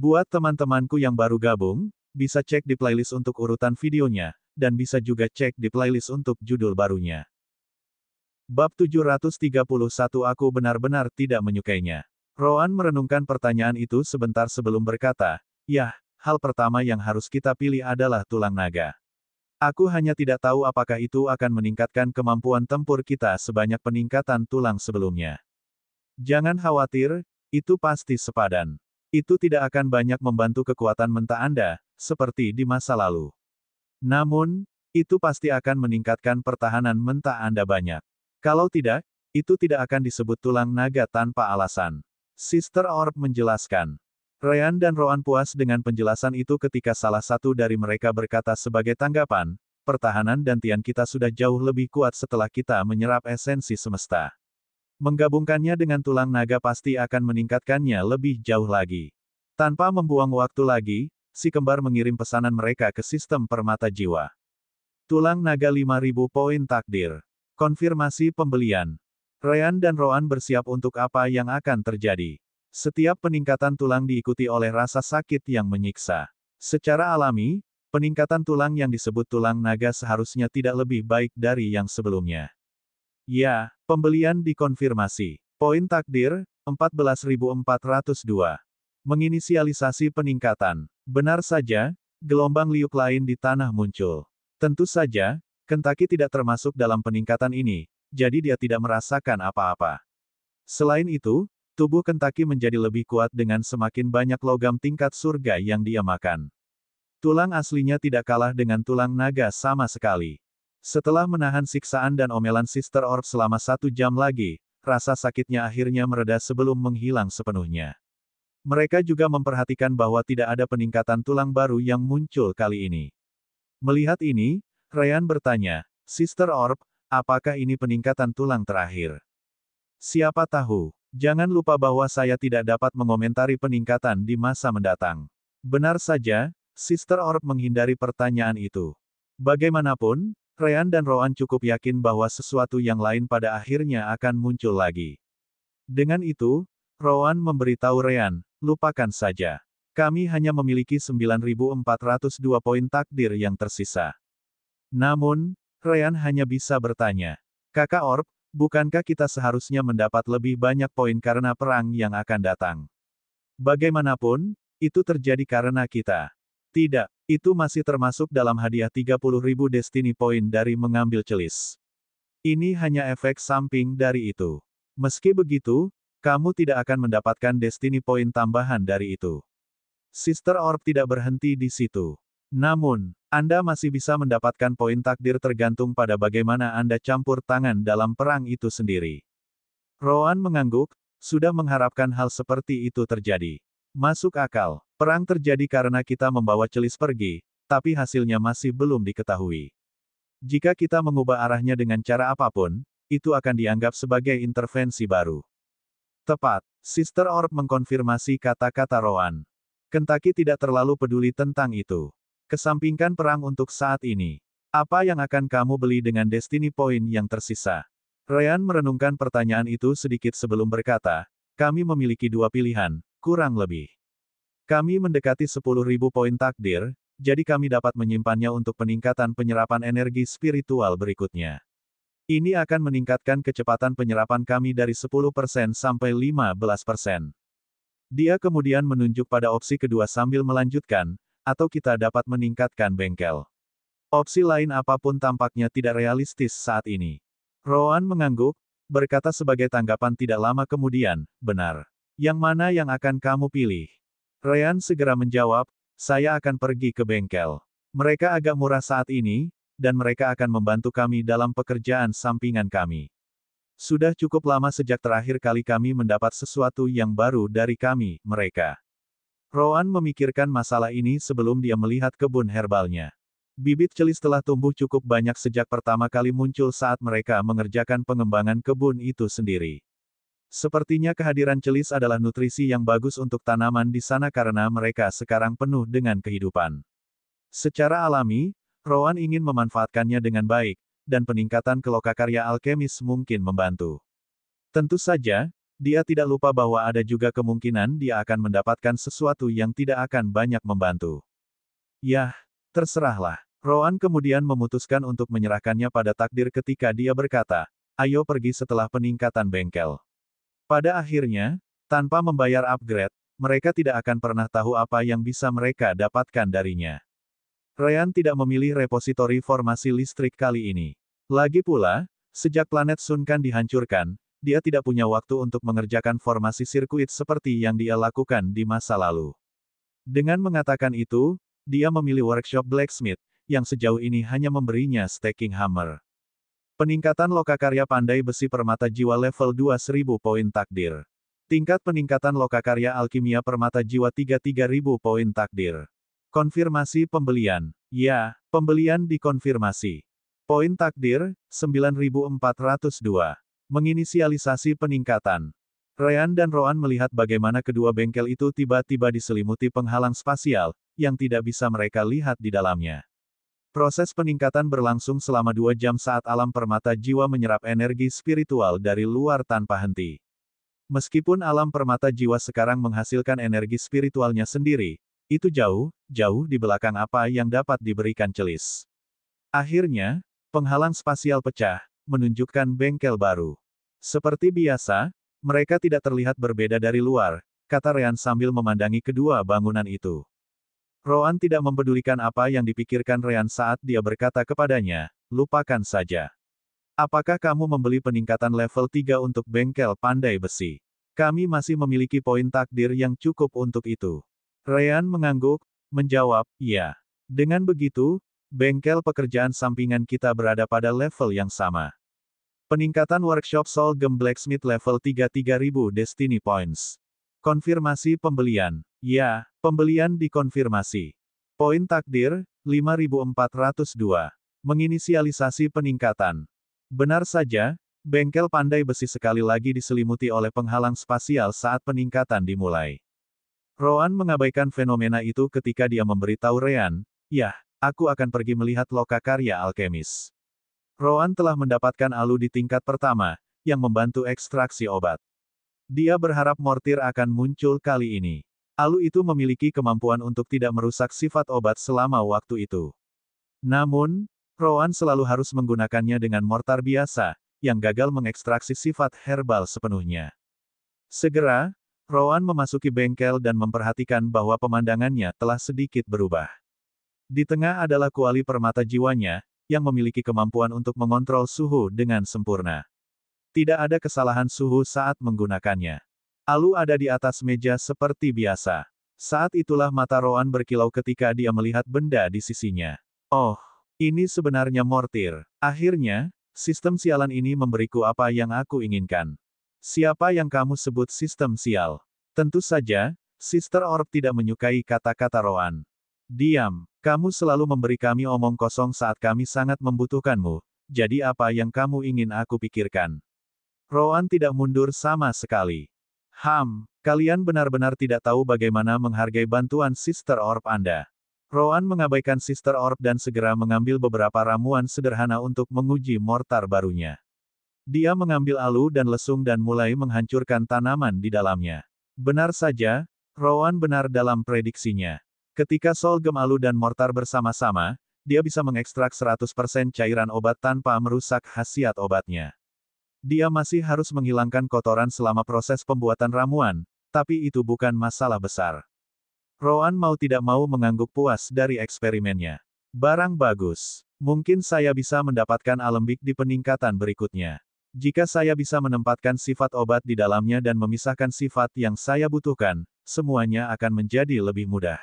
Buat teman-temanku yang baru gabung, bisa cek di playlist untuk urutan videonya, dan bisa juga cek di playlist untuk judul barunya. Bab 731 Aku benar-benar tidak menyukainya. Roan merenungkan pertanyaan itu sebentar sebelum berkata, "Yah, hal pertama yang harus kita pilih adalah tulang naga. Aku hanya tidak tahu apakah itu akan meningkatkan kemampuan tempur kita sebanyak peningkatan tulang sebelumnya. Jangan khawatir, itu pasti sepadan. Itu tidak akan banyak membantu kekuatan mentah Anda, seperti di masa lalu. Namun, itu pasti akan meningkatkan pertahanan mentah Anda banyak. Kalau tidak, itu tidak akan disebut tulang naga tanpa alasan." Sister Orb menjelaskan. Ryan dan Roan puas dengan penjelasan itu ketika salah satu dari mereka berkata sebagai tanggapan, "Pertahanan dan tian kita sudah jauh lebih kuat setelah kita menyerap esensi semesta. Menggabungkannya dengan tulang naga pasti akan meningkatkannya lebih jauh lagi." Tanpa membuang waktu lagi, si kembar mengirim pesanan mereka ke sistem permata jiwa. Tulang naga 5.000 poin takdir. Konfirmasi pembelian. Ryan dan Roan bersiap untuk apa yang akan terjadi. Setiap peningkatan tulang diikuti oleh rasa sakit yang menyiksa. Secara alami, peningkatan tulang yang disebut tulang naga seharusnya tidak lebih baik dari yang sebelumnya. Ya, pembelian dikonfirmasi. Poin takdir, 14.402. Menginisialisasi peningkatan. Benar saja, gelombang liuk lain di tanah muncul. Tentu saja, Kentucky tidak termasuk dalam peningkatan ini, jadi dia tidak merasakan apa-apa. Selain itu, tubuh Kentucky menjadi lebih kuat dengan semakin banyak logam tingkat surga yang dia makan. Tulang aslinya tidak kalah dengan tulang naga sama sekali. Setelah menahan siksaan dan omelan Sister Orb selama 1 jam lagi, rasa sakitnya akhirnya mereda sebelum menghilang sepenuhnya. Mereka juga memperhatikan bahwa tidak ada peningkatan tulang baru yang muncul kali ini. Melihat ini, Ryan bertanya, "Sister Orb, apakah ini peningkatan tulang terakhir?" "Siapa tahu. Jangan lupa bahwa saya tidak dapat mengomentari peningkatan di masa mendatang." Benar saja, Sister Orb menghindari pertanyaan itu. Bagaimanapun, Ryan dan Roan cukup yakin bahwa sesuatu yang lain pada akhirnya akan muncul lagi. Dengan itu, Roan memberitahu Ryan, "Lupakan saja. Kami hanya memiliki 9.402 poin takdir yang tersisa." Namun, Ryan hanya bisa bertanya, "Kakak Orb, bukankah kita seharusnya mendapat lebih banyak poin karena perang yang akan datang? Bagaimanapun, itu terjadi karena kita." "Tidak, itu masih termasuk dalam hadiah 30.000 Destiny Point dari mengambil celis. Ini hanya efek samping dari itu. Meski begitu, kamu tidak akan mendapatkan Destiny Point tambahan dari itu." Sister Orb tidak berhenti di situ. "Namun, Anda masih bisa mendapatkan poin takdir tergantung pada bagaimana Anda campur tangan dalam perang itu sendiri." Roan mengangguk, sudah mengharapkan hal seperti itu terjadi. Masuk akal. Perang terjadi karena kita membawa celis pergi, tapi hasilnya masih belum diketahui. Jika kita mengubah arahnya dengan cara apapun, itu akan dianggap sebagai intervensi baru. Tepat. Sister Orb mengkonfirmasi kata-kata Roan. Kentucky tidak terlalu peduli tentang itu. Kesampingkan perang untuk saat ini. Apa yang akan kamu beli dengan Destiny Point yang tersisa? Ryan merenungkan pertanyaan itu sedikit sebelum berkata, "Kami memiliki 2 pilihan, kurang lebih. Kami mendekati 10.000 poin takdir, jadi kami dapat menyimpannya untuk peningkatan penyerapan energi spiritual berikutnya. Ini akan meningkatkan kecepatan penyerapan kami dari 10% sampai 15%. Dia kemudian menunjuk pada opsi kedua sambil melanjutkan, atau kita dapat meningkatkan bengkel. Opsi lain apapun tampaknya tidak realistis saat ini." Roan mengangguk, berkata sebagai tanggapan tidak lama kemudian, "Benar. Yang mana yang akan kamu pilih?" Ryan segera menjawab, "Saya akan pergi ke bengkel. Mereka agak murah saat ini, dan mereka akan membantu kami dalam pekerjaan sampingan kami. Sudah cukup lama sejak terakhir kali kami mendapat sesuatu yang baru dari kami, mereka." Roan memikirkan masalah ini sebelum dia melihat kebun herbalnya. Bibit celis telah tumbuh cukup banyak sejak pertama kali muncul saat mereka mengerjakan pengembangan kebun itu sendiri. Sepertinya kehadiran celis adalah nutrisi yang bagus untuk tanaman di sana karena mereka sekarang penuh dengan kehidupan. Secara alami, Roan ingin memanfaatkannya dengan baik, dan peningkatan kelokakarya alkemis mungkin membantu. Tentu saja, dia tidak lupa bahwa ada juga kemungkinan dia akan mendapatkan sesuatu yang tidak akan banyak membantu. Yah, terserahlah. Roan kemudian memutuskan untuk menyerahkannya pada takdir ketika dia berkata, ayo pergi setelah peningkatan bengkel. Pada akhirnya, tanpa membayar upgrade, mereka tidak akan pernah tahu apa yang bisa mereka dapatkan darinya. Ryan tidak memilih repositori formasi listrik kali ini. Lagi pula, sejak planet Sunkan dihancurkan, dia tidak punya waktu untuk mengerjakan formasi sirkuit seperti yang dia lakukan di masa lalu. Dengan mengatakan itu, dia memilih workshop blacksmith, yang sejauh ini hanya memberinya staking hammer. Peningkatan lokakarya pandai besi permata jiwa level 2000 poin takdir. Tingkat peningkatan lokakarya alkimia permata jiwa 33.000 poin takdir. Konfirmasi pembelian. Ya, pembelian dikonfirmasi. Poin takdir, 9402. Menginisialisasi peningkatan. Ryan dan Roan melihat bagaimana kedua bengkel itu tiba-tiba diselimuti penghalang spasial, yang tidak bisa mereka lihat di dalamnya. Proses peningkatan berlangsung selama 2 jam saat alam permata jiwa menyerap energi spiritual dari luar tanpa henti. Meskipun alam permata jiwa sekarang menghasilkan energi spiritualnya sendiri, itu jauh, jauh di belakang apa yang dapat diberikan Celis. Akhirnya, penghalang spasial pecah, menunjukkan bengkel baru. Seperti biasa, mereka tidak terlihat berbeda dari luar, kata Ryan sambil memandangi kedua bangunan itu. Roan tidak mempedulikan apa yang dipikirkan Ryan saat dia berkata kepadanya, lupakan saja. Apakah kamu membeli peningkatan level 3 untuk bengkel pandai besi? Kami masih memiliki poin takdir yang cukup untuk itu. Ryan mengangguk, menjawab, iya. Dengan begitu, bengkel pekerjaan sampingan kita berada pada level yang sama. Peningkatan workshop Soul Gem Blacksmith level 33.000 Destiny Points. Konfirmasi pembelian. Ya, pembelian dikonfirmasi. Poin takdir, 5402. Menginisialisasi peningkatan. Benar saja, bengkel pandai besi sekali lagi diselimuti oleh penghalang spasial saat peningkatan dimulai. Roan mengabaikan fenomena itu ketika dia memberitahu Ryan, yah, aku akan pergi melihat lokakarya alkemis. Roan telah mendapatkan alu di tingkat pertama, yang membantu ekstraksi obat. Dia berharap mortir akan muncul kali ini. Alu itu memiliki kemampuan untuk tidak merusak sifat obat selama waktu itu. Namun, Roan selalu harus menggunakannya dengan mortar biasa, yang gagal mengekstraksi sifat herbal sepenuhnya. Segera, Roan memasuki bengkel dan memperhatikan bahwa pemandangannya telah sedikit berubah. Di tengah adalah kuali permata jiwanya, yang memiliki kemampuan untuk mengontrol suhu dengan sempurna. Tidak ada kesalahan suhu saat menggunakannya. Alu ada di atas meja seperti biasa. Saat itulah mata Roan berkilau ketika dia melihat benda di sisinya. Oh, ini sebenarnya mortir. Akhirnya, sistem sialan ini memberiku apa yang aku inginkan. Siapa yang kamu sebut sistem sial? Tentu saja, Sister Orb tidak menyukai kata-kata Roan. Diam, kamu selalu memberi kami omong kosong saat kami sangat membutuhkanmu, jadi apa yang kamu ingin aku pikirkan? Roan tidak mundur sama sekali. Kalian benar-benar tidak tahu bagaimana menghargai bantuan Sister Orb Anda. Roan mengabaikan Sister Orb dan segera mengambil beberapa ramuan sederhana untuk menguji mortar barunya. Dia mengambil alu dan lesung dan mulai menghancurkan tanaman di dalamnya. Benar saja, Roan benar dalam prediksinya. Ketika Soul Gem alu dan mortar bersama-sama, dia bisa mengekstrak 100% cairan obat tanpa merusak khasiat obatnya. Dia masih harus menghilangkan kotoran selama proses pembuatan ramuan, tapi itu bukan masalah besar. Roan mau tidak mau mengangguk puas dari eksperimennya. Barang bagus. Mungkin saya bisa mendapatkan alembik di peningkatan berikutnya. Jika saya bisa menempatkan sifat obat di dalamnya dan memisahkan sifat yang saya butuhkan, semuanya akan menjadi lebih mudah.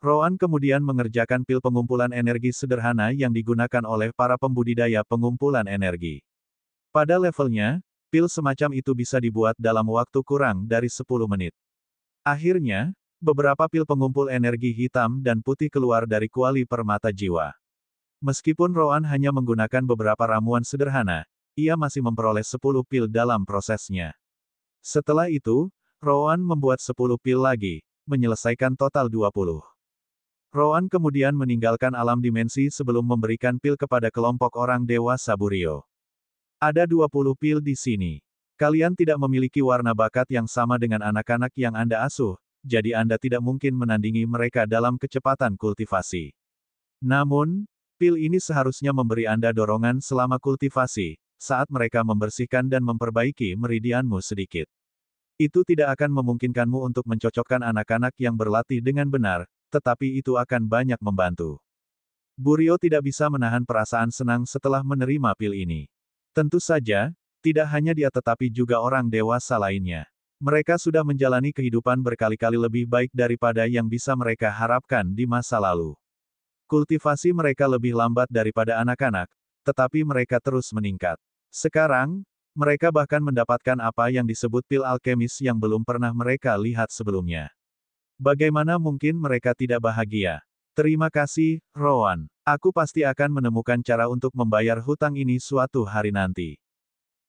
Roan kemudian mengerjakan pil pengumpulan energi sederhana yang digunakan oleh para pembudidaya pengumpulan energi. Pada levelnya, pil semacam itu bisa dibuat dalam waktu kurang dari 10 menit. Akhirnya, beberapa pil pengumpul energi hitam dan putih keluar dari kuali permata jiwa. Meskipun Roan hanya menggunakan beberapa ramuan sederhana, ia masih memperoleh 10 pil dalam prosesnya. Setelah itu, Roan membuat 10 pil lagi, menyelesaikan total 20. Roan kemudian meninggalkan alam dimensi sebelum memberikan pil kepada kelompok orang dewasa Burio. Ada 20 pil di sini. Kalian tidak memiliki warna bakat yang sama dengan anak-anak yang Anda asuh, jadi Anda tidak mungkin menandingi mereka dalam kecepatan kultivasi. Namun, pil ini seharusnya memberi Anda dorongan selama kultivasi, saat mereka membersihkan dan memperbaiki meridianmu sedikit. Itu tidak akan memungkinkanmu untuk mencocokkan anak-anak yang berlatih dengan benar, tetapi itu akan banyak membantu. Buryo tidak bisa menahan perasaan senang setelah menerima pil ini. Tentu saja, tidak hanya dia tetapi juga orang dewasa lainnya. Mereka sudah menjalani kehidupan berkali-kali lebih baik daripada yang bisa mereka harapkan di masa lalu. Kultivasi mereka lebih lambat daripada anak-anak, tetapi mereka terus meningkat. Sekarang, mereka bahkan mendapatkan apa yang disebut pil alkemis yang belum pernah mereka lihat sebelumnya. Bagaimana mungkin mereka tidak bahagia? Terima kasih, Rowan. Aku pasti akan menemukan cara untuk membayar hutang ini suatu hari nanti.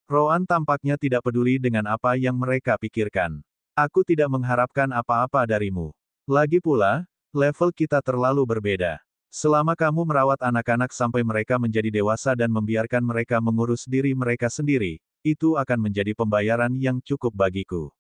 Rowan tampaknya tidak peduli dengan apa yang mereka pikirkan. Aku tidak mengharapkan apa-apa darimu. Lagi pula, level kita terlalu berbeda. Selama kamu merawat anak-anak sampai mereka menjadi dewasa dan membiarkan mereka mengurus diri mereka sendiri, itu akan menjadi pembayaran yang cukup bagiku.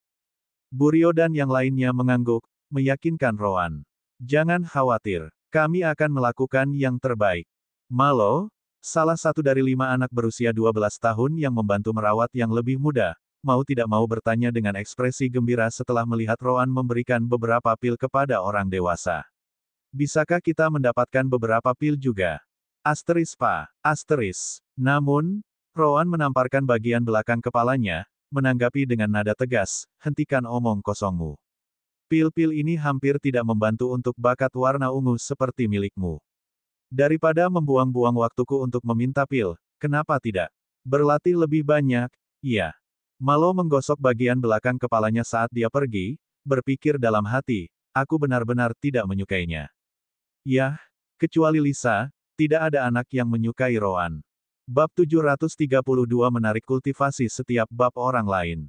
Buryo dan yang lainnya mengangguk, meyakinkan Rowan. Jangan khawatir. Kami akan melakukan yang terbaik. Malo, salah satu dari 5 anak berusia 12 tahun yang membantu merawat yang lebih muda, mau tidak mau bertanya dengan ekspresi gembira setelah melihat Rowan memberikan beberapa pil kepada orang dewasa. Bisakah kita mendapatkan beberapa pil juga? Asteris Pak. Asteris. Namun, Rowan menamparkan bagian belakang kepalanya, menanggapi dengan nada tegas, hentikan omong kosongmu. Pil-pil ini hampir tidak membantu untuk bakat warna ungu seperti milikmu. Daripada membuang-buang waktuku untuk meminta pil, kenapa tidak? Berlatih lebih banyak, iya. Malo menggosok bagian belakang kepalanya saat dia pergi, berpikir dalam hati, aku benar-benar tidak menyukainya. Yah, kecuali Lisa, tidak ada anak yang menyukai Rowan. Bab 732 menarik kultivasi setiap bab orang lain.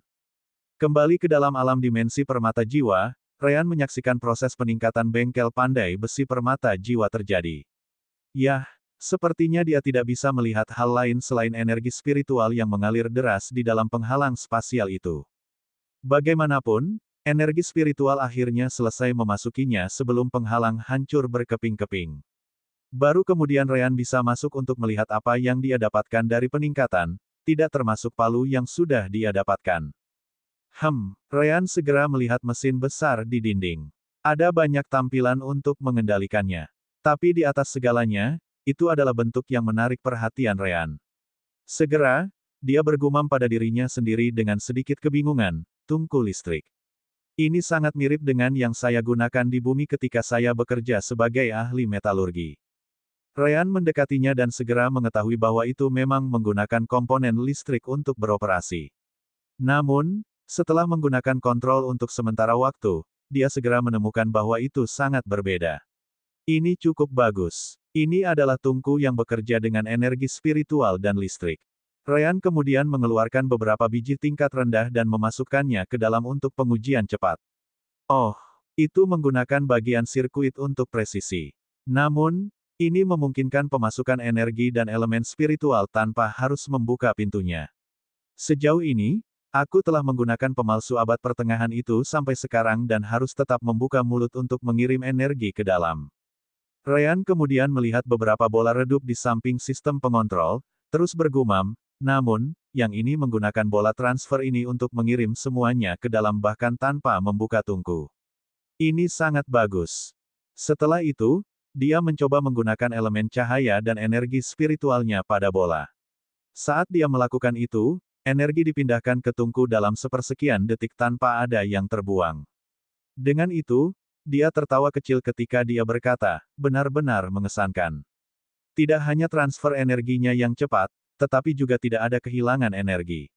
Kembali ke dalam alam dimensi permata jiwa, Ryan menyaksikan proses peningkatan bengkel pandai besi permata jiwa terjadi. Yah, sepertinya dia tidak bisa melihat hal lain selain energi spiritual yang mengalir deras di dalam penghalang spasial itu. Bagaimanapun, energi spiritual akhirnya selesai memasukinya sebelum penghalang hancur berkeping-keping. Baru kemudian Ryan bisa masuk untuk melihat apa yang dia dapatkan dari peningkatan, tidak termasuk palu yang sudah dia dapatkan. Ryan segera melihat mesin besar di dinding. Ada banyak tampilan untuk mengendalikannya. Tapi di atas segalanya, itu adalah bentuk yang menarik perhatian Ryan. Segera, dia bergumam pada dirinya sendiri dengan sedikit kebingungan, tungku listrik. Ini sangat mirip dengan yang saya gunakan di bumi ketika saya bekerja sebagai ahli metalurgi. Ryan mendekatinya dan segera mengetahui bahwa itu memang menggunakan komponen listrik untuk beroperasi. Namun, setelah menggunakan kontrol untuk sementara waktu, dia segera menemukan bahwa itu sangat berbeda. Ini cukup bagus. Ini adalah tungku yang bekerja dengan energi spiritual dan listrik. Ryan kemudian mengeluarkan beberapa biji tingkat rendah dan memasukkannya ke dalam untuk pengujian cepat. Oh, itu menggunakan bagian sirkuit untuk presisi. Namun, ini memungkinkan pemasukan energi dan elemen spiritual tanpa harus membuka pintunya. Sejauh ini, aku telah menggunakan pemalsu abad pertengahan itu sampai sekarang dan harus tetap membuka mulut untuk mengirim energi ke dalam. Ryan kemudian melihat beberapa bola redup di samping sistem pengontrol, terus bergumam, namun, yang ini menggunakan bola transfer ini untuk mengirim semuanya ke dalam bahkan tanpa membuka tungku. Ini sangat bagus. Setelah itu, dia mencoba menggunakan elemen cahaya dan energi spiritualnya pada bola. Saat dia melakukan itu, energi dipindahkan ke tungku dalam sepersekian detik tanpa ada yang terbuang. Dengan itu, dia tertawa kecil ketika dia berkata, benar-benar mengesankan. Tidak hanya transfer energinya yang cepat, tetapi juga tidak ada kehilangan energi.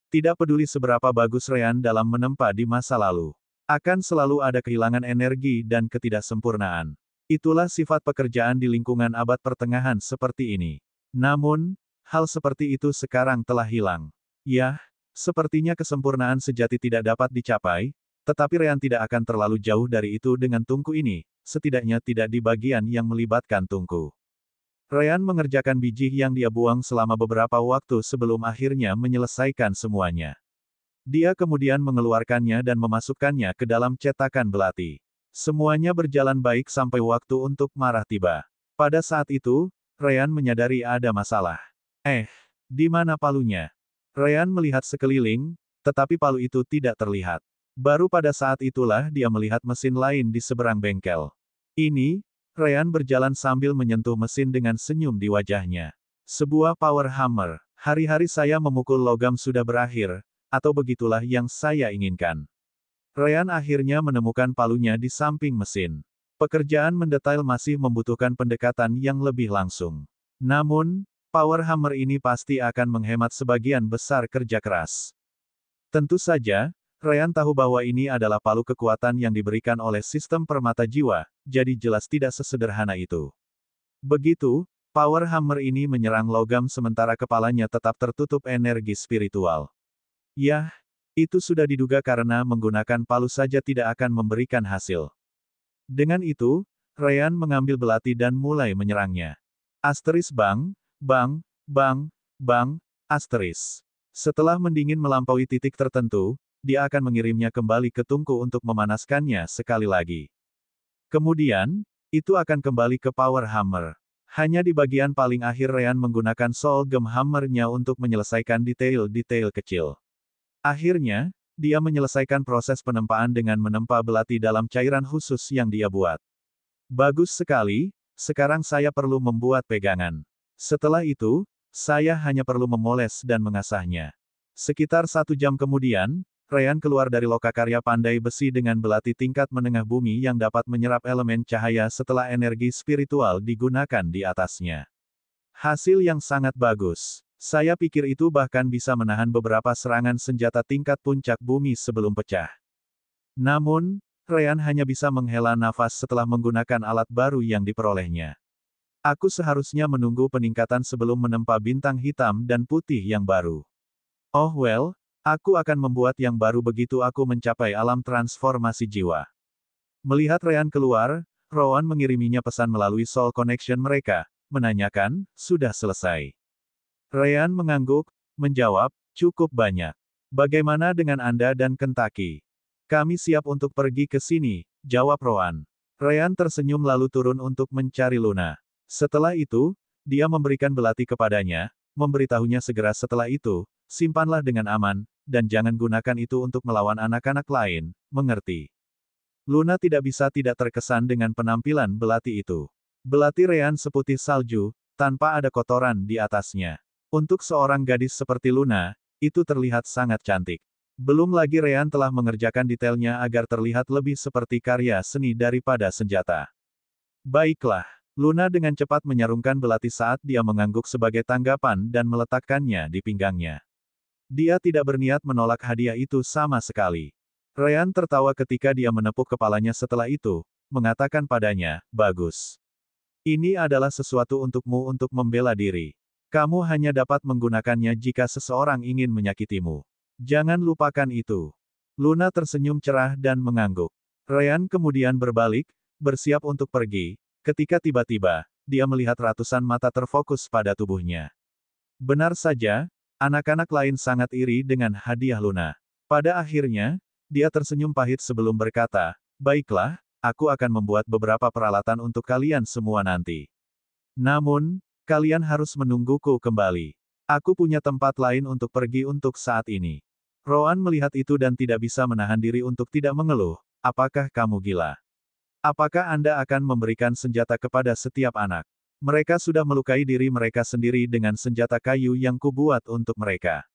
Tidak peduli seberapa bagus Ryan dalam menempa di masa lalu. Akan selalu ada kehilangan energi dan ketidaksempurnaan. Itulah sifat pekerjaan di lingkungan abad pertengahan seperti ini. Namun, hal seperti itu sekarang telah hilang. Yah, sepertinya kesempurnaan sejati tidak dapat dicapai, tetapi Ryan tidak akan terlalu jauh dari itu dengan tungku ini, setidaknya tidak di bagian yang melibatkan tungku. Ryan mengerjakan biji yang dia buang selama beberapa waktu sebelum akhirnya menyelesaikan semuanya. Dia kemudian mengeluarkannya dan memasukkannya ke dalam cetakan belati. Semuanya berjalan baik sampai waktu untuk marah tiba. Pada saat itu, Ryan menyadari ada masalah. Di mana palunya? Ryan melihat sekeliling, tetapi palu itu tidak terlihat. Baru pada saat itulah dia melihat mesin lain di seberang bengkel. Ini, Ryan berjalan sambil menyentuh mesin dengan senyum di wajahnya. Sebuah power hammer. Hari-hari saya memukul logam sudah berakhir, atau begitulah yang saya inginkan. Ryan akhirnya menemukan palunya di samping mesin. Pekerjaan mendetail masih membutuhkan pendekatan yang lebih langsung. Namun, power hammer ini pasti akan menghemat sebagian besar kerja keras. Tentu saja, Ryan tahu bahwa ini adalah palu kekuatan yang diberikan oleh sistem permata jiwa, jadi jelas tidak sesederhana itu. Begitu, power hammer ini menyerang logam sementara kepalanya tetap tertutup energi spiritual. Yah, itu sudah diduga karena menggunakan palu saja tidak akan memberikan hasil. Dengan itu, Ryan mengambil belati dan mulai menyerangnya. Asteris bang, bang, bang, bang, asteris. Setelah mendingin melampaui titik tertentu, dia akan mengirimnya kembali ke tungku untuk memanaskannya sekali lagi. Kemudian, itu akan kembali ke power hammer. Hanya di bagian paling akhir Ryan menggunakan soul gem hammer-nya untuk menyelesaikan detail-detail kecil. Akhirnya, dia menyelesaikan proses penempaan dengan menempa belati dalam cairan khusus yang dia buat. Bagus sekali, sekarang saya perlu membuat pegangan. Setelah itu, saya hanya perlu memoles dan mengasahnya. Sekitar 1 jam kemudian, Ryan keluar dari lokakarya pandai besi dengan belati tingkat menengah bumi yang dapat menyerap elemen cahaya setelah energi spiritual digunakan di atasnya. Hasil yang sangat bagus. Saya pikir itu bahkan bisa menahan beberapa serangan senjata tingkat puncak bumi sebelum pecah. Namun, Ryan hanya bisa menghela nafas setelah menggunakan alat baru yang diperolehnya. Aku seharusnya menunggu peningkatan sebelum menempa bintang hitam dan putih yang baru. Oh well, aku akan membuat yang baru begitu aku mencapai alam transformasi jiwa. Melihat Ryan keluar, Rowan mengiriminya pesan melalui Soul Connection mereka, menanyakan, sudah selesai. Ryan mengangguk, menjawab, cukup banyak. Bagaimana dengan Anda dan Kentucky? Kami siap untuk pergi ke sini, jawab Rowan. Ryan tersenyum lalu turun untuk mencari Luna. Setelah itu, dia memberikan belati kepadanya, memberitahunya segera setelah itu, simpanlah dengan aman, dan jangan gunakan itu untuk melawan anak-anak lain, mengerti? Luna tidak bisa tidak terkesan dengan penampilan belati itu. Belati Ryan seputih salju, tanpa ada kotoran di atasnya. Untuk seorang gadis seperti Luna, itu terlihat sangat cantik. Belum lagi Ryan telah mengerjakan detailnya agar terlihat lebih seperti karya seni daripada senjata. Baiklah, Luna dengan cepat menyarungkan belati saat dia mengangguk sebagai tanggapan dan meletakkannya di pinggangnya. Dia tidak berniat menolak hadiah itu sama sekali. Ryan tertawa ketika dia menepuk kepalanya setelah itu, mengatakan padanya, bagus. Ini adalah sesuatu untukmu untuk membela diri. Kamu hanya dapat menggunakannya jika seseorang ingin menyakitimu. Jangan lupakan itu. Luna tersenyum cerah dan mengangguk. Ryan kemudian berbalik, bersiap untuk pergi, ketika tiba-tiba, dia melihat ratusan mata terfokus pada tubuhnya. Benar saja, anak-anak lain sangat iri dengan hadiah Luna. Pada akhirnya, dia tersenyum pahit sebelum berkata, baiklah, aku akan membuat beberapa peralatan untuk kalian semua nanti. Namun, kalian harus menungguku kembali. Aku punya tempat lain untuk pergi untuk saat ini. Rowan melihat itu dan tidak bisa menahan diri untuk tidak mengeluh. Apakah kamu gila? Apakah Anda akan memberikan senjata kepada setiap anak? Mereka sudah melukai diri mereka sendiri dengan senjata kayu yang kubuat untuk mereka.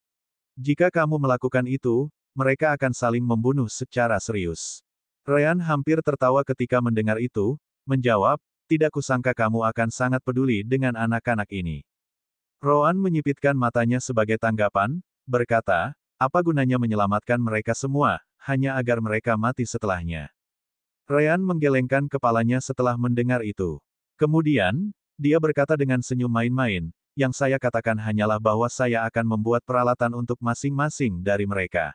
Jika kamu melakukan itu, mereka akan saling membunuh secara serius. Ryan hampir tertawa ketika mendengar itu, menjawab, tidak kusangka kamu akan sangat peduli dengan anak-anak ini. Rowan menyipitkan matanya sebagai tanggapan, berkata, apa gunanya menyelamatkan mereka semua, hanya agar mereka mati setelahnya. Ryan menggelengkan kepalanya setelah mendengar itu. Kemudian, dia berkata dengan senyum main-main, yang saya katakan hanyalah bahwa saya akan membuat peralatan untuk masing-masing dari mereka.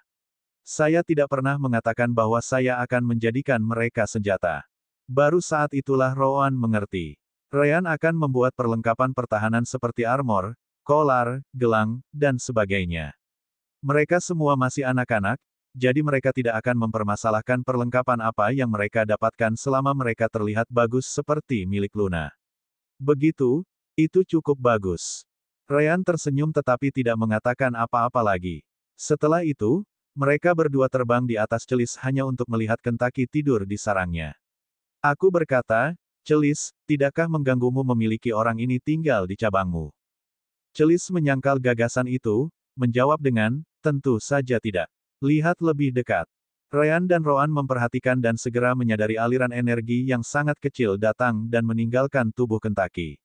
Saya tidak pernah mengatakan bahwa saya akan menjadikan mereka senjata. Baru saat itulah Rowan mengerti. Ryan akan membuat perlengkapan pertahanan seperti armor, kolar, gelang, dan sebagainya. Mereka semua masih anak-anak, jadi mereka tidak akan mempermasalahkan perlengkapan apa yang mereka dapatkan selama mereka terlihat bagus seperti milik Luna. Begitu, itu cukup bagus. Ryan tersenyum tetapi tidak mengatakan apa-apa lagi. Setelah itu, mereka berdua terbang di atas Celis hanya untuk melihat Kentucky tidur di sarangnya. Aku berkata, Celis, tidakkah mengganggumu memiliki orang ini tinggal di cabangmu? Celis menyangkal gagasan itu, menjawab dengan, tentu saja tidak. Lihat lebih dekat. Ryan dan Roan memperhatikan dan segera menyadari aliran energi yang sangat kecil datang dan meninggalkan tubuh Kentucky.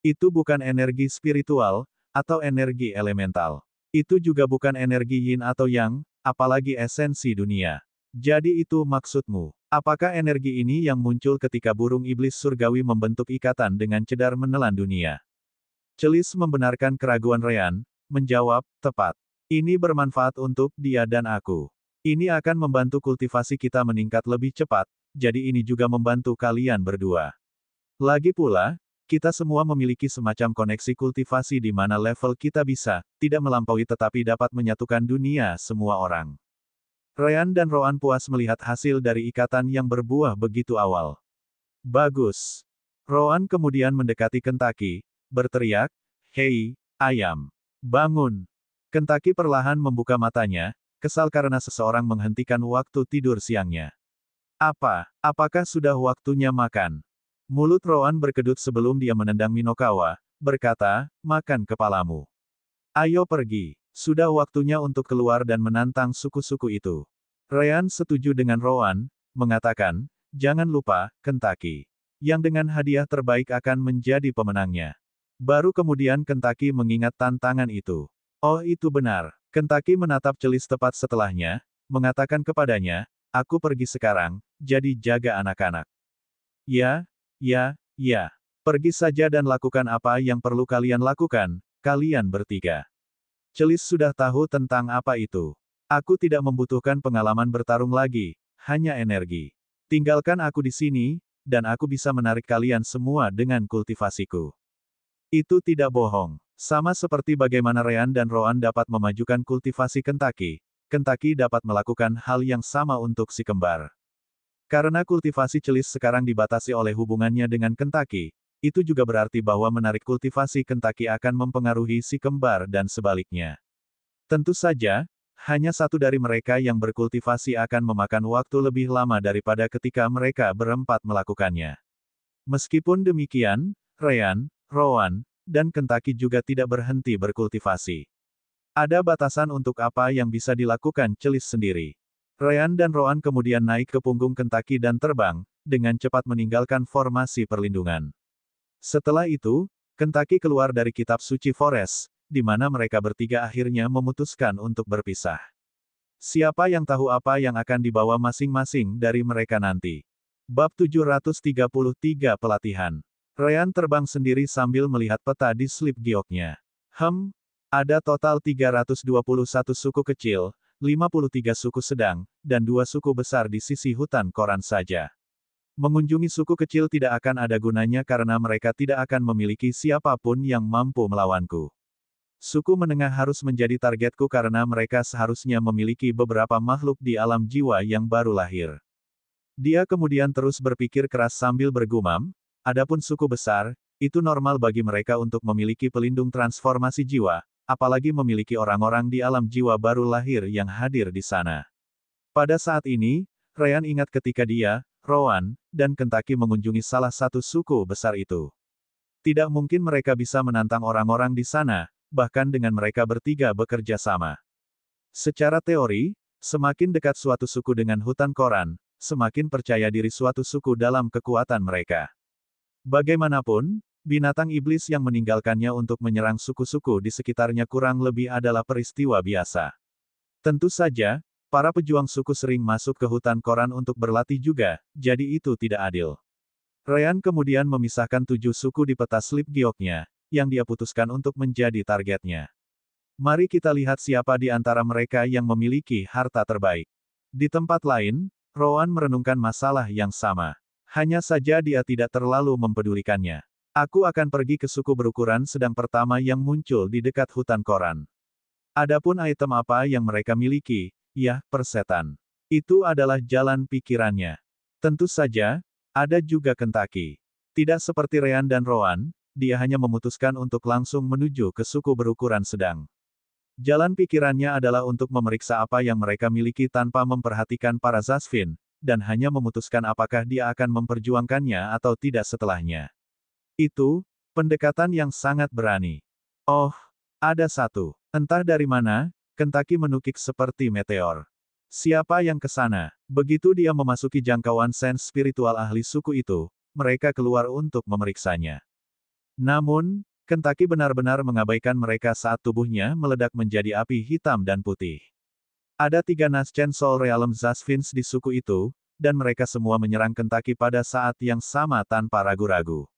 Itu bukan energi spiritual, atau energi elemental. Itu juga bukan energi yin atau yang, apalagi esensi dunia. Jadi itu maksudmu. Apakah energi ini yang muncul ketika burung iblis surgawi membentuk ikatan dengan cedar menelan dunia? Celis membenarkan keraguan Ryan, menjawab, tepat. Ini bermanfaat untuk dia dan aku. Ini akan membantu kultivasi kita meningkat lebih cepat, jadi ini juga membantu kalian berdua. Lagi pula, kita semua memiliki semacam koneksi kultivasi di mana level kita bisa, tidak melampaui tetapi dapat menyatukan dunia semua orang. Ryan dan Roan puas melihat hasil dari ikatan yang berbuah begitu awal. Bagus. Roan kemudian mendekati Kentucky, berteriak, "Hei, ayam. Bangun." Kentucky perlahan membuka matanya, kesal karena seseorang menghentikan waktu tidur siangnya. Apakah sudah waktunya makan? Mulut Roan berkedut sebelum dia menendang Minokawa, berkata, makan kepalamu. Ayo pergi. Sudah waktunya untuk keluar dan menantang suku-suku itu. Ryan setuju dengan Roan, mengatakan, jangan lupa, Kentucky. Yang dengan hadiah terbaik akan menjadi pemenangnya. Baru kemudian Kentucky mengingat tantangan itu. Oh itu benar. Kentucky menatap Celis tepat setelahnya, mengatakan kepadanya, aku pergi sekarang, jadi jaga anak-anak. Ya. Pergi saja dan lakukan apa yang perlu kalian lakukan, kalian bertiga. Celis sudah tahu tentang apa itu. Aku tidak membutuhkan pengalaman bertarung lagi, hanya energi. Tinggalkan aku di sini, dan aku bisa menarik kalian semua dengan kultivasiku. Itu tidak bohong. Sama seperti bagaimana Ryan dan Roan dapat memajukan kultivasi Kentucky, Kentucky dapat melakukan hal yang sama untuk si kembar. Karena kultivasi Celis sekarang dibatasi oleh hubungannya dengan Kentucky, itu juga berarti bahwa menarik kultivasi Kentucky akan mempengaruhi si kembar dan sebaliknya. Tentu saja, hanya satu dari mereka yang berkultivasi akan memakan waktu lebih lama daripada ketika mereka berempat melakukannya. Meskipun demikian, Ryan, Roan, dan Kentucky juga tidak berhenti berkultivasi. Ada batasan untuk apa yang bisa dilakukan Celis sendiri. Ryan dan Roan kemudian naik ke punggung Kentucky dan terbang, dengan cepat meninggalkan formasi perlindungan. Setelah itu, Kentucky keluar dari kitab suci Forest, di mana mereka bertiga akhirnya memutuskan untuk berpisah. Siapa yang tahu apa yang akan dibawa masing-masing dari mereka nanti? Bab 733 Pelatihan. Ryan terbang sendiri sambil melihat peta di slip gioknya. Ada total 321 suku kecil, 53 suku sedang, dan 2 suku besar di sisi hutan koran saja. Mengunjungi suku kecil tidak akan ada gunanya karena mereka tidak akan memiliki siapapun yang mampu melawanku. Suku menengah harus menjadi targetku karena mereka seharusnya memiliki beberapa makhluk di alam jiwa yang baru lahir. Dia kemudian terus berpikir keras sambil bergumam, adapun suku besar, itu normal bagi mereka untuk memiliki pelindung transformasi jiwa, apalagi memiliki orang-orang di alam jiwa baru lahir yang hadir di sana. Pada saat ini, Ryan ingat ketika dia, Roan, dan Kentucky mengunjungi salah satu suku besar itu. Tidak mungkin mereka bisa menantang orang-orang di sana, bahkan dengan mereka bertiga bekerja sama. Secara teori, semakin dekat suatu suku dengan hutan koran, semakin percaya diri suatu suku dalam kekuatan mereka. Bagaimanapun, binatang iblis yang meninggalkannya untuk menyerang suku-suku di sekitarnya kurang lebih adalah peristiwa biasa. Tentu saja, para pejuang suku sering masuk ke hutan koran untuk berlatih juga, jadi itu tidak adil. Ryan kemudian memisahkan 7 suku di peta slip gioknya, yang dia putuskan untuk menjadi targetnya. Mari kita lihat siapa di antara mereka yang memiliki harta terbaik. Di tempat lain, Roan merenungkan masalah yang sama. Hanya saja dia tidak terlalu mempedulikannya. Aku akan pergi ke suku berukuran sedang pertama yang muncul di dekat hutan koran. Adapun item apa yang mereka miliki, ya, persetan. Itu adalah jalan pikirannya. Tentu saja, ada juga Kentucky. Tidak seperti Ryan dan Rowan, dia hanya memutuskan untuk langsung menuju ke suku berukuran sedang. Jalan pikirannya adalah untuk memeriksa apa yang mereka miliki tanpa memperhatikan para Zasvin, dan hanya memutuskan apakah dia akan memperjuangkannya atau tidak setelahnya. Itu, pendekatan yang sangat berani. Oh, ada satu. Entah dari mana, Kentucky menukik seperti meteor. Siapa yang ke sana? Begitu dia memasuki jangkauan sense spiritual ahli suku itu, mereka keluar untuk memeriksanya. Namun, Kentucky benar-benar mengabaikan mereka saat tubuhnya meledak menjadi api hitam dan putih. Ada 3 Naschen Soul Realm Zasvins di suku itu, dan mereka semua menyerang Kentucky pada saat yang sama tanpa ragu-ragu.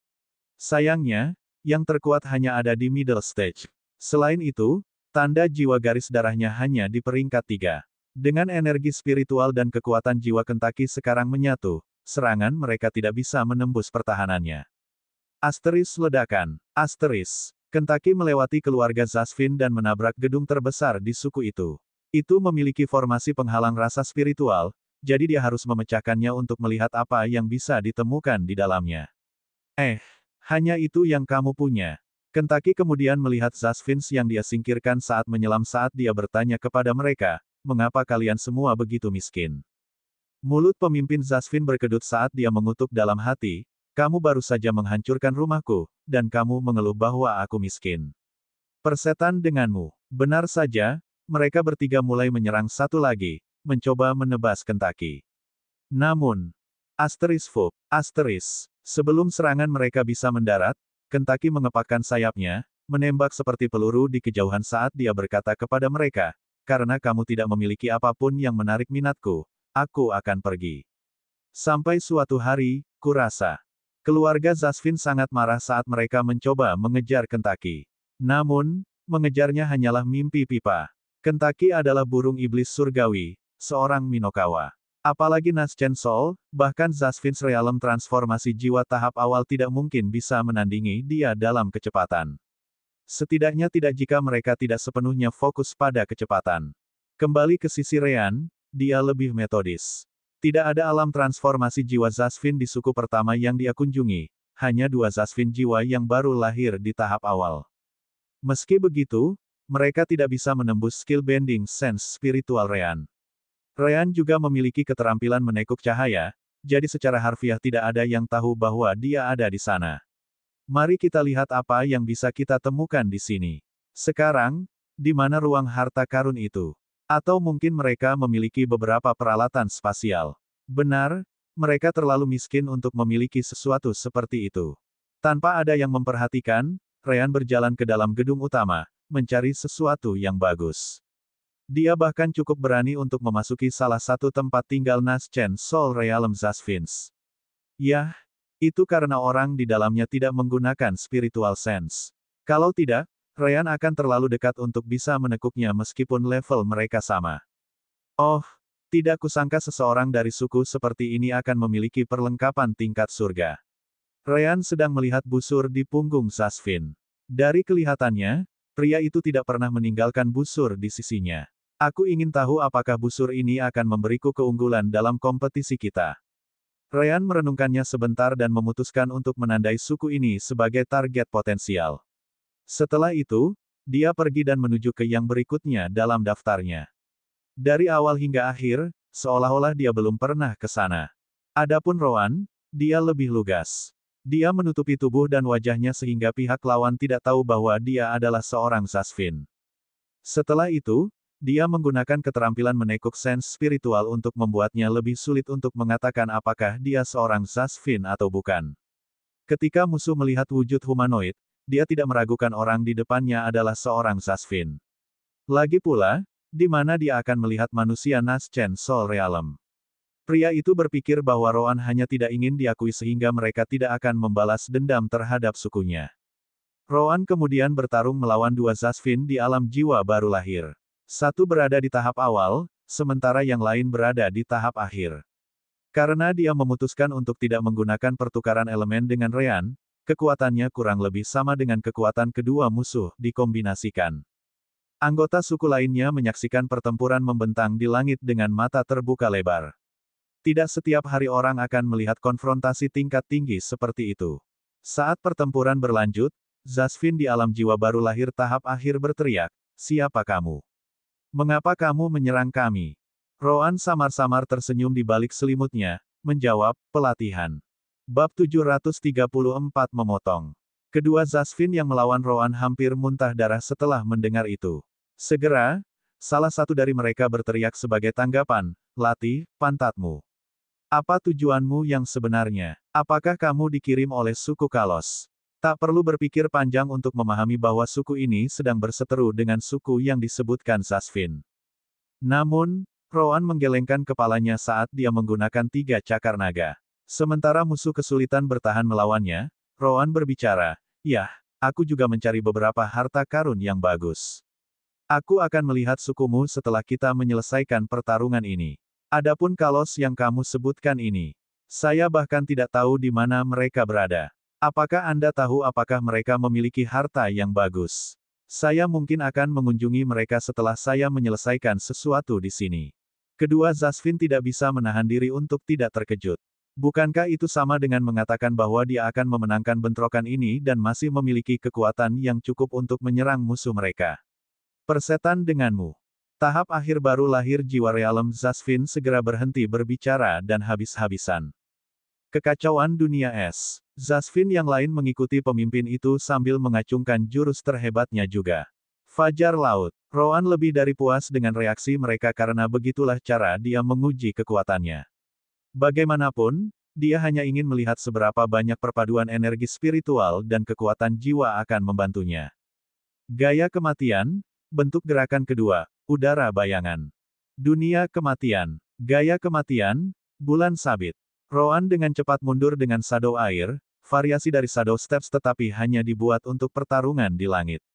Sayangnya, yang terkuat hanya ada di middle stage. Selain itu, tanda jiwa garis darahnya hanya di peringkat 3. Dengan energi spiritual dan kekuatan jiwa Kentucky sekarang menyatu, serangan mereka tidak bisa menembus pertahanannya. Asteris ledakan. Asteris. Kentucky melewati keluarga Zasvin dan menabrak gedung terbesar di suku itu. Itu memiliki formasi penghalang rasa spiritual, jadi dia harus memecahkannya untuk melihat apa yang bisa ditemukan di dalamnya. Hanya itu yang kamu punya. Kentucky kemudian melihat Zasvins yang dia singkirkan saat menyelam saat dia bertanya kepada mereka, mengapa kalian semua begitu miskin? Mulut pemimpin Zasvin berkedut saat dia mengutuk dalam hati, kamu baru saja menghancurkan rumahku, dan kamu mengeluh bahwa aku miskin. Persetan denganmu. Benar saja, mereka bertiga mulai menyerang satu lagi, mencoba menebas Kentucky. Namun, Asteris. Sebelum serangan mereka bisa mendarat, Kentucky mengepakkan sayapnya, menembak seperti peluru di kejauhan saat dia berkata kepada mereka, karena kamu tidak memiliki apapun yang menarik minatku, aku akan pergi. Sampai suatu hari, kurasa. Keluarga Zasvin sangat marah saat mereka mencoba mengejar Kentucky. Namun, mengejarnya hanyalah mimpi pipa. Kentucky adalah burung iblis surgawi, seorang Minokawa. Apalagi Naschen Soul, bahkan Zasvin's Realm transformasi jiwa tahap awal tidak mungkin bisa menandingi dia dalam kecepatan. Setidaknya tidak jika mereka tidak sepenuhnya fokus pada kecepatan. Kembali ke sisi Ryan, dia lebih metodis. Tidak ada alam transformasi jiwa Zasvin di suku pertama yang dia kunjungi, hanya 2 Zasvin jiwa yang baru lahir di tahap awal. Meski begitu, mereka tidak bisa menembus skill bending sense spiritual Ryan. Ryan juga memiliki keterampilan menekuk cahaya, jadi secara harfiah tidak ada yang tahu bahwa dia ada di sana. Mari kita lihat apa yang bisa kita temukan di sini. Sekarang, di mana ruang harta karun itu? Atau mungkin mereka memiliki beberapa peralatan spasial. Benar, mereka terlalu miskin untuk memiliki sesuatu seperti itu. Tanpa ada yang memperhatikan, Ryan berjalan ke dalam gedung utama, mencari sesuatu yang bagus. Dia bahkan cukup berani untuk memasuki salah satu tempat tinggal Naschen Soul Realm Zasvins. Yah, itu karena orang di dalamnya tidak menggunakan spiritual sense. Kalau tidak, Ryan akan terlalu dekat untuk bisa menekuknya meskipun level mereka sama. Oh, tidak kusangka seseorang dari suku seperti ini akan memiliki perlengkapan tingkat surga. Ryan sedang melihat busur di punggung Zasvin. Dari kelihatannya, pria itu tidak pernah meninggalkan busur di sisinya. Aku ingin tahu apakah busur ini akan memberiku keunggulan dalam kompetisi kita. Ryan merenungkannya sebentar dan memutuskan untuk menandai suku ini sebagai target potensial. Setelah itu, dia pergi dan menuju ke yang berikutnya dalam daftarnya. Dari awal hingga akhir, seolah-olah dia belum pernah ke sana. Adapun Rowan, dia lebih lugas. Dia menutupi tubuh dan wajahnya sehingga pihak lawan tidak tahu bahwa dia adalah seorang Zasvin. Setelah itu, dia menggunakan keterampilan menekuk sense spiritual untuk membuatnya lebih sulit untuk mengatakan apakah dia seorang Zasvin atau bukan. Ketika musuh melihat wujud humanoid, dia tidak meragukan orang di depannya adalah seorang Zasvin. Lagi pula, di mana dia akan melihat manusia Naschen Soul Realm. Pria itu berpikir bahwa Rowan hanya tidak ingin diakui sehingga mereka tidak akan membalas dendam terhadap sukunya. Rowan kemudian bertarung melawan 2 Zasvin di alam jiwa baru lahir. Satu berada di tahap awal, sementara yang lain berada di tahap akhir. Karena dia memutuskan untuk tidak menggunakan pertukaran elemen dengan Ryan, kekuatannya kurang lebih sama dengan kekuatan kedua musuh dikombinasikan. Anggota suku lainnya menyaksikan pertempuran membentang di langit dengan mata terbuka lebar. Tidak setiap hari orang akan melihat konfrontasi tingkat tinggi seperti itu. Saat pertempuran berlanjut, Zasvin di alam jiwa baru lahir tahap akhir berteriak, "Siapa kamu? Mengapa kamu menyerang kami?" Roan samar-samar tersenyum di balik selimutnya, menjawab, "Pelatihan." Bab 734 memotong. Kedua Zasvin yang melawan Roan hampir muntah darah setelah mendengar itu. Segera, salah satu dari mereka berteriak sebagai tanggapan, "Latih pantatmu. Apa tujuanmu yang sebenarnya? Apakah kamu dikirim oleh suku Kalos?" Tak perlu berpikir panjang untuk memahami bahwa suku ini sedang berseteru dengan suku yang disebutkan Zasvin. Namun, Roan menggelengkan kepalanya saat dia menggunakan 3 cakar naga. Sementara musuh kesulitan bertahan melawannya, Roan berbicara, "Yah, aku juga mencari beberapa harta karun yang bagus. Aku akan melihat sukumu setelah kita menyelesaikan pertarungan ini. Adapun Kalos yang kamu sebutkan ini, saya bahkan tidak tahu di mana mereka berada. Apakah Anda tahu apakah mereka memiliki harta yang bagus? Saya mungkin akan mengunjungi mereka setelah saya menyelesaikan sesuatu di sini." Kedua Zasvin tidak bisa menahan diri untuk tidak terkejut. Bukankah itu sama dengan mengatakan bahwa dia akan memenangkan bentrokan ini dan masih memiliki kekuatan yang cukup untuk menyerang musuh mereka? Persetan denganmu. Tahap akhir baru lahir jiwa realem Zasvin segera berhenti berbicara dan habis-habisan. Kekacauan dunia es. Zasvin yang lain mengikuti pemimpin itu sambil mengacungkan jurus terhebatnya juga. Fajar laut. Roan lebih dari puas dengan reaksi mereka karena begitulah cara dia menguji kekuatannya. Bagaimanapun, dia hanya ingin melihat seberapa banyak perpaduan energi spiritual dan kekuatan jiwa akan membantunya. Gaya kematian, bentuk gerakan kedua, udara bayangan. Dunia kematian. Gaya kematian, bulan sabit. Roan dengan cepat mundur dengan shadow air, variasi dari shadow steps tetapi hanya dibuat untuk pertarungan di langit.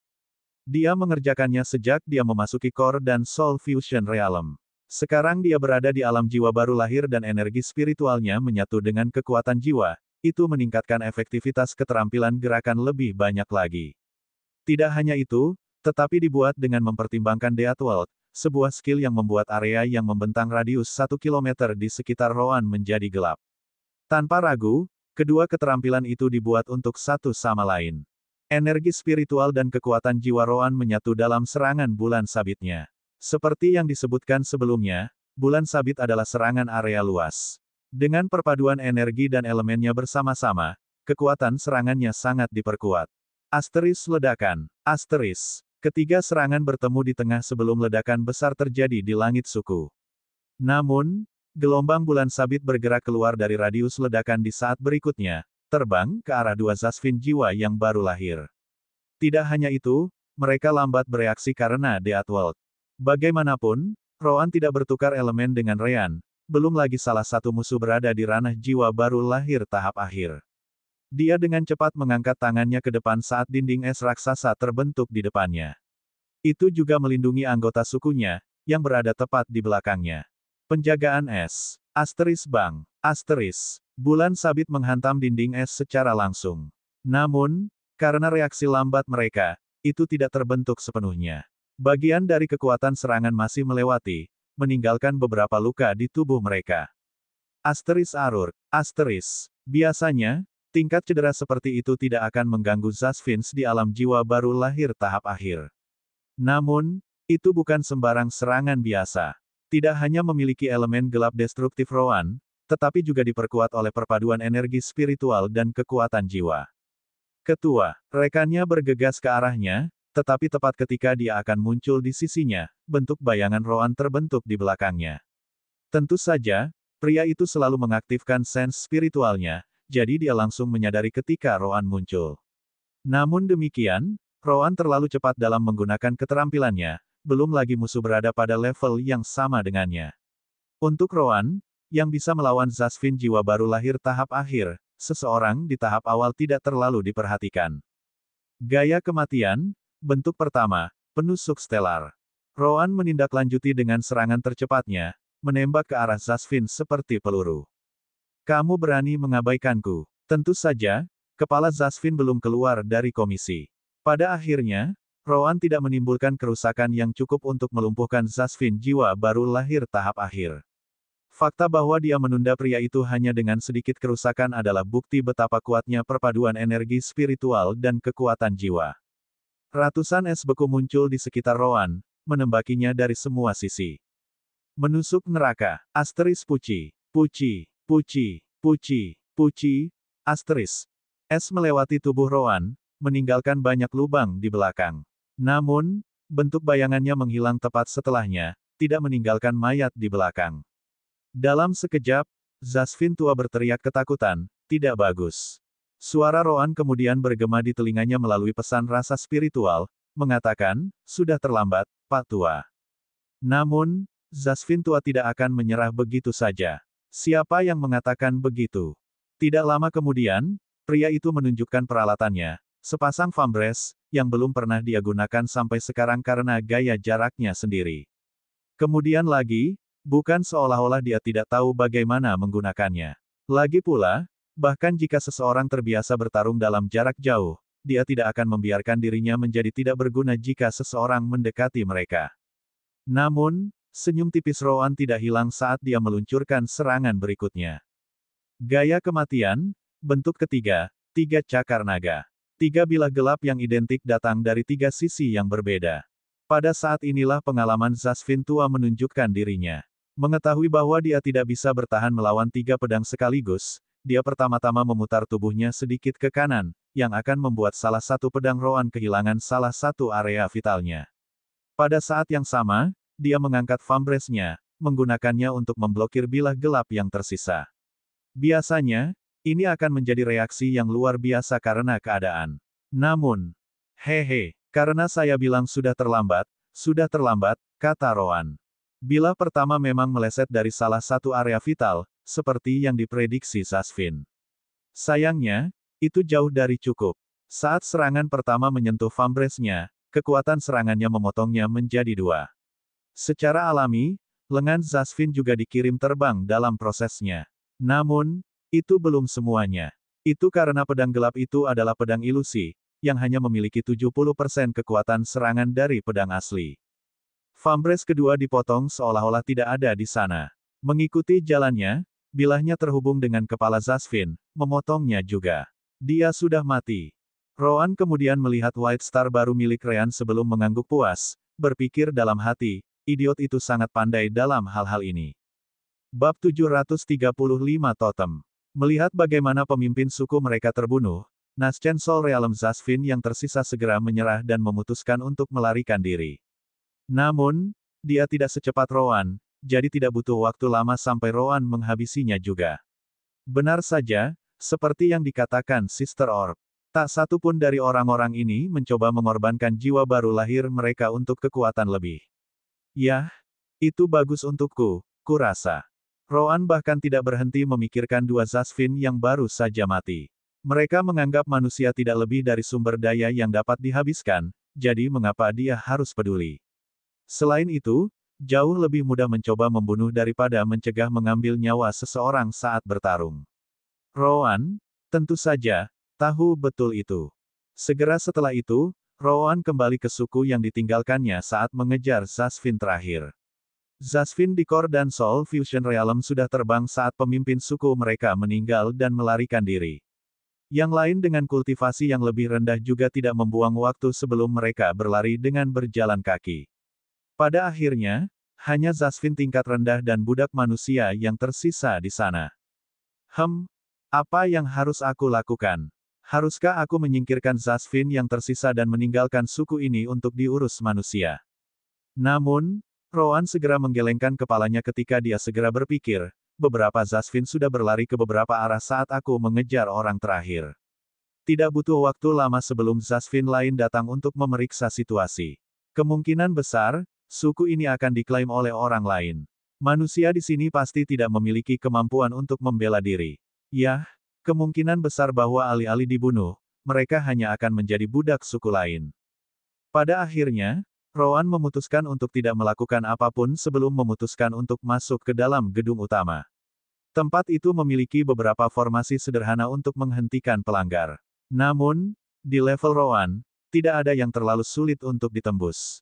Dia mengerjakannya sejak dia memasuki core dan soul fusion realm. Sekarang dia berada di alam jiwa baru lahir dan energi spiritualnya menyatu dengan kekuatan jiwa, itu meningkatkan efektivitas keterampilan gerakan lebih banyak lagi. Tidak hanya itu, tetapi dibuat dengan mempertimbangkan Death World, sebuah skill yang membuat area yang membentang radius 1 km di sekitar Roan menjadi gelap. Tanpa ragu, kedua keterampilan itu dibuat untuk satu sama lain. Energi spiritual dan kekuatan jiwa Roan menyatu dalam serangan bulan sabitnya. Seperti yang disebutkan sebelumnya, bulan sabit adalah serangan area luas. Dengan perpaduan energi dan elemennya bersama-sama, kekuatan serangannya sangat diperkuat. Asteris ledakan. Asteris. Ketiga serangan bertemu di tengah sebelum ledakan besar terjadi di langit suku. Namun, gelombang bulan sabit bergerak keluar dari radius ledakan di saat berikutnya, terbang ke arah dua Zasvin jiwa yang baru lahir. Tidak hanya itu, mereka lambat bereaksi karena Death World. Bagaimanapun, Roan tidak bertukar elemen dengan Rean, belum lagi salah satu musuh berada di ranah jiwa baru lahir tahap akhir. Dia dengan cepat mengangkat tangannya ke depan saat dinding es raksasa terbentuk di depannya. Itu juga melindungi anggota sukunya, yang berada tepat di belakangnya. Penjagaan es. Asteris Bang. Asteris. Bulan sabit menghantam dinding es secara langsung. Namun, karena reaksi lambat mereka, itu tidak terbentuk sepenuhnya. Bagian dari kekuatan serangan masih melewati, meninggalkan beberapa luka di tubuh mereka. Asteris Arur. Asteris. Biasanya, tingkat cedera seperti itu tidak akan mengganggu Zasvins di alam jiwa baru lahir tahap akhir. Namun, itu bukan sembarang serangan biasa. Tidak hanya memiliki elemen gelap destruktif Roan, tetapi juga diperkuat oleh perpaduan energi spiritual dan kekuatan jiwa. Ketua, rekannya bergegas ke arahnya, tetapi tepat ketika dia akan muncul di sisinya, bentuk bayangan Roan terbentuk di belakangnya. Tentu saja, pria itu selalu mengaktifkan sense spiritualnya, jadi dia langsung menyadari ketika Roan muncul. Namun demikian, Roan terlalu cepat dalam menggunakan keterampilannya, belum lagi musuh berada pada level yang sama dengannya. Untuk Roan, yang bisa melawan Zasvin jiwa baru lahir tahap akhir, seseorang di tahap awal tidak terlalu diperhatikan. Gaya kematian, bentuk pertama, penusuk stelar. Roan menindaklanjuti dengan serangan tercepatnya, menembak ke arah Zasvin seperti peluru. Kamu berani mengabaikanku. Tentu saja, kepala Zasvin belum keluar dari komisi. Pada akhirnya, Rowan tidak menimbulkan kerusakan yang cukup untuk melumpuhkan Zasvin jiwa baru lahir tahap akhir. Fakta bahwa dia menunda pria itu hanya dengan sedikit kerusakan adalah bukti betapa kuatnya perpaduan energi spiritual dan kekuatan jiwa. Ratusan es beku muncul di sekitar Rowan, menembakinya dari semua sisi. Menusuk neraka, asteris puci, puci, puci, puci, puci, asteris. Es melewati tubuh Rowan, meninggalkan banyak lubang di belakang. Namun, bentuk bayangannya menghilang tepat setelahnya, tidak meninggalkan mayat di belakang. Dalam sekejap, Zasvin tua berteriak ketakutan, tidak bagus. Suara Rowan kemudian bergema di telinganya melalui pesan rasa spiritual, mengatakan, sudah terlambat, Pak Tua. Namun, Zasvin tua tidak akan menyerah begitu saja. Siapa yang mengatakan begitu? Tidak lama kemudian, pria itu menunjukkan peralatannya, sepasang vambres, yang belum pernah dia gunakan sampai sekarang karena gaya jaraknya sendiri. Kemudian lagi, bukan seolah-olah dia tidak tahu bagaimana menggunakannya. Lagi pula, bahkan jika seseorang terbiasa bertarung dalam jarak jauh, dia tidak akan membiarkan dirinya menjadi tidak berguna jika seseorang mendekati mereka. Namun, senyum tipis Rowan tidak hilang saat dia meluncurkan serangan berikutnya. Gaya kematian, bentuk ketiga, 3 cakar naga. 3 bilah gelap yang identik datang dari 3 sisi yang berbeda. Pada saat inilah pengalaman Zasvin tua menunjukkan dirinya. Mengetahui bahwa dia tidak bisa bertahan melawan 3 pedang sekaligus, dia pertama-tama memutar tubuhnya sedikit ke kanan, yang akan membuat salah satu pedang Rowan kehilangan salah satu area vitalnya. Pada saat yang sama, dia mengangkat vambresnya, menggunakannya untuk memblokir bilah gelap yang tersisa. Biasanya, ini akan menjadi reaksi yang luar biasa karena keadaan. Namun, hehe, karena saya bilang sudah terlambat, kata Rowan. Bilah pertama memang meleset dari salah satu area vital, seperti yang diprediksi Zasvin. Sayangnya, itu jauh dari cukup. Saat serangan pertama menyentuh vambresnya, kekuatan serangannya memotongnya menjadi 2. Secara alami, lengan Zasvin juga dikirim terbang dalam prosesnya. Namun, itu belum semuanya. Itu karena pedang gelap itu adalah pedang ilusi, yang hanya memiliki 70% kekuatan serangan dari pedang asli. Vambres kedua dipotong seolah-olah tidak ada di sana. Mengikuti jalannya, bilahnya terhubung dengan kepala Zasvin, memotongnya juga. Dia sudah mati. Rowan kemudian melihat White Star baru milik Ryan sebelum mengangguk puas, berpikir dalam hati, idiot itu sangat pandai dalam hal-hal ini. Bab 735 Totem. Melihat bagaimana pemimpin suku mereka terbunuh, Naschen Sol Realm Zasvin yang tersisa segera menyerah dan memutuskan untuk melarikan diri. Namun, dia tidak secepat Rowan, jadi tidak butuh waktu lama sampai Rowan menghabisinya juga. Benar saja, seperti yang dikatakan Sister Orb. Tak satu pun dari orang-orang ini mencoba mengorbankan jiwa baru lahir mereka untuk kekuatan lebih. Yah, itu bagus untukku, kurasa. Rowan bahkan tidak berhenti memikirkan 2 Zasvin yang baru saja mati. Mereka menganggap manusia tidak lebih dari sumber daya yang dapat dihabiskan, jadi mengapa dia harus peduli? Selain itu, jauh lebih mudah mencoba membunuh daripada mencegah mengambil nyawa seseorang saat bertarung. Rowan, tentu saja, tahu betul itu. Segera setelah itu, Rowan kembali ke suku yang ditinggalkannya saat mengejar Zasvin terakhir. Zasvin Dikor dan Soul Fusion Realm sudah terbang saat pemimpin suku mereka meninggal dan melarikan diri. Yang lain dengan kultivasi yang lebih rendah juga tidak membuang waktu sebelum mereka berlari dengan berjalan kaki. Pada akhirnya, hanya Zasvin tingkat rendah dan budak manusia yang tersisa di sana. Apa yang harus aku lakukan? Haruskah aku menyingkirkan Zasvin yang tersisa dan meninggalkan suku ini untuk diurus manusia? Namun, Rowan segera menggelengkan kepalanya ketika dia segera berpikir, beberapa Zasvin sudah berlari ke beberapa arah saat aku mengejar orang terakhir. Tidak butuh waktu lama sebelum Zasvin lain datang untuk memeriksa situasi. Kemungkinan besar, suku ini akan diklaim oleh orang lain. Manusia di sini pasti tidak memiliki kemampuan untuk membela diri. Yah, kemungkinan besar bahwa alih-alih dibunuh, mereka hanya akan menjadi budak suku lain. Pada akhirnya, Rowan memutuskan untuk tidak melakukan apapun sebelum memutuskan untuk masuk ke dalam gedung utama. Tempat itu memiliki beberapa formasi sederhana untuk menghentikan pelanggar. Namun, di level Rowan, tidak ada yang terlalu sulit untuk ditembus.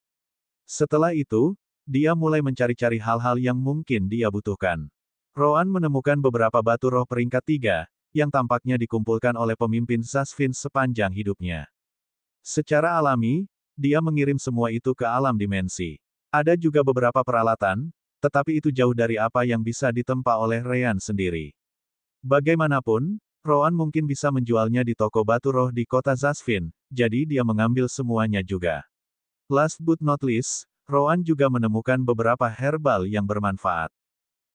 Setelah itu, dia mulai mencari-cari hal-hal yang mungkin dia butuhkan. Roan menemukan beberapa batu roh peringkat 3, yang tampaknya dikumpulkan oleh pemimpin Zasvin sepanjang hidupnya. Secara alami, dia mengirim semua itu ke alam dimensi. Ada juga beberapa peralatan, tetapi itu jauh dari apa yang bisa ditempa oleh Ryan sendiri. Bagaimanapun, Roan mungkin bisa menjualnya di toko batu roh di kota Zasvin, jadi dia mengambil semuanya juga. Last but not least, Roan juga menemukan beberapa herbal yang bermanfaat.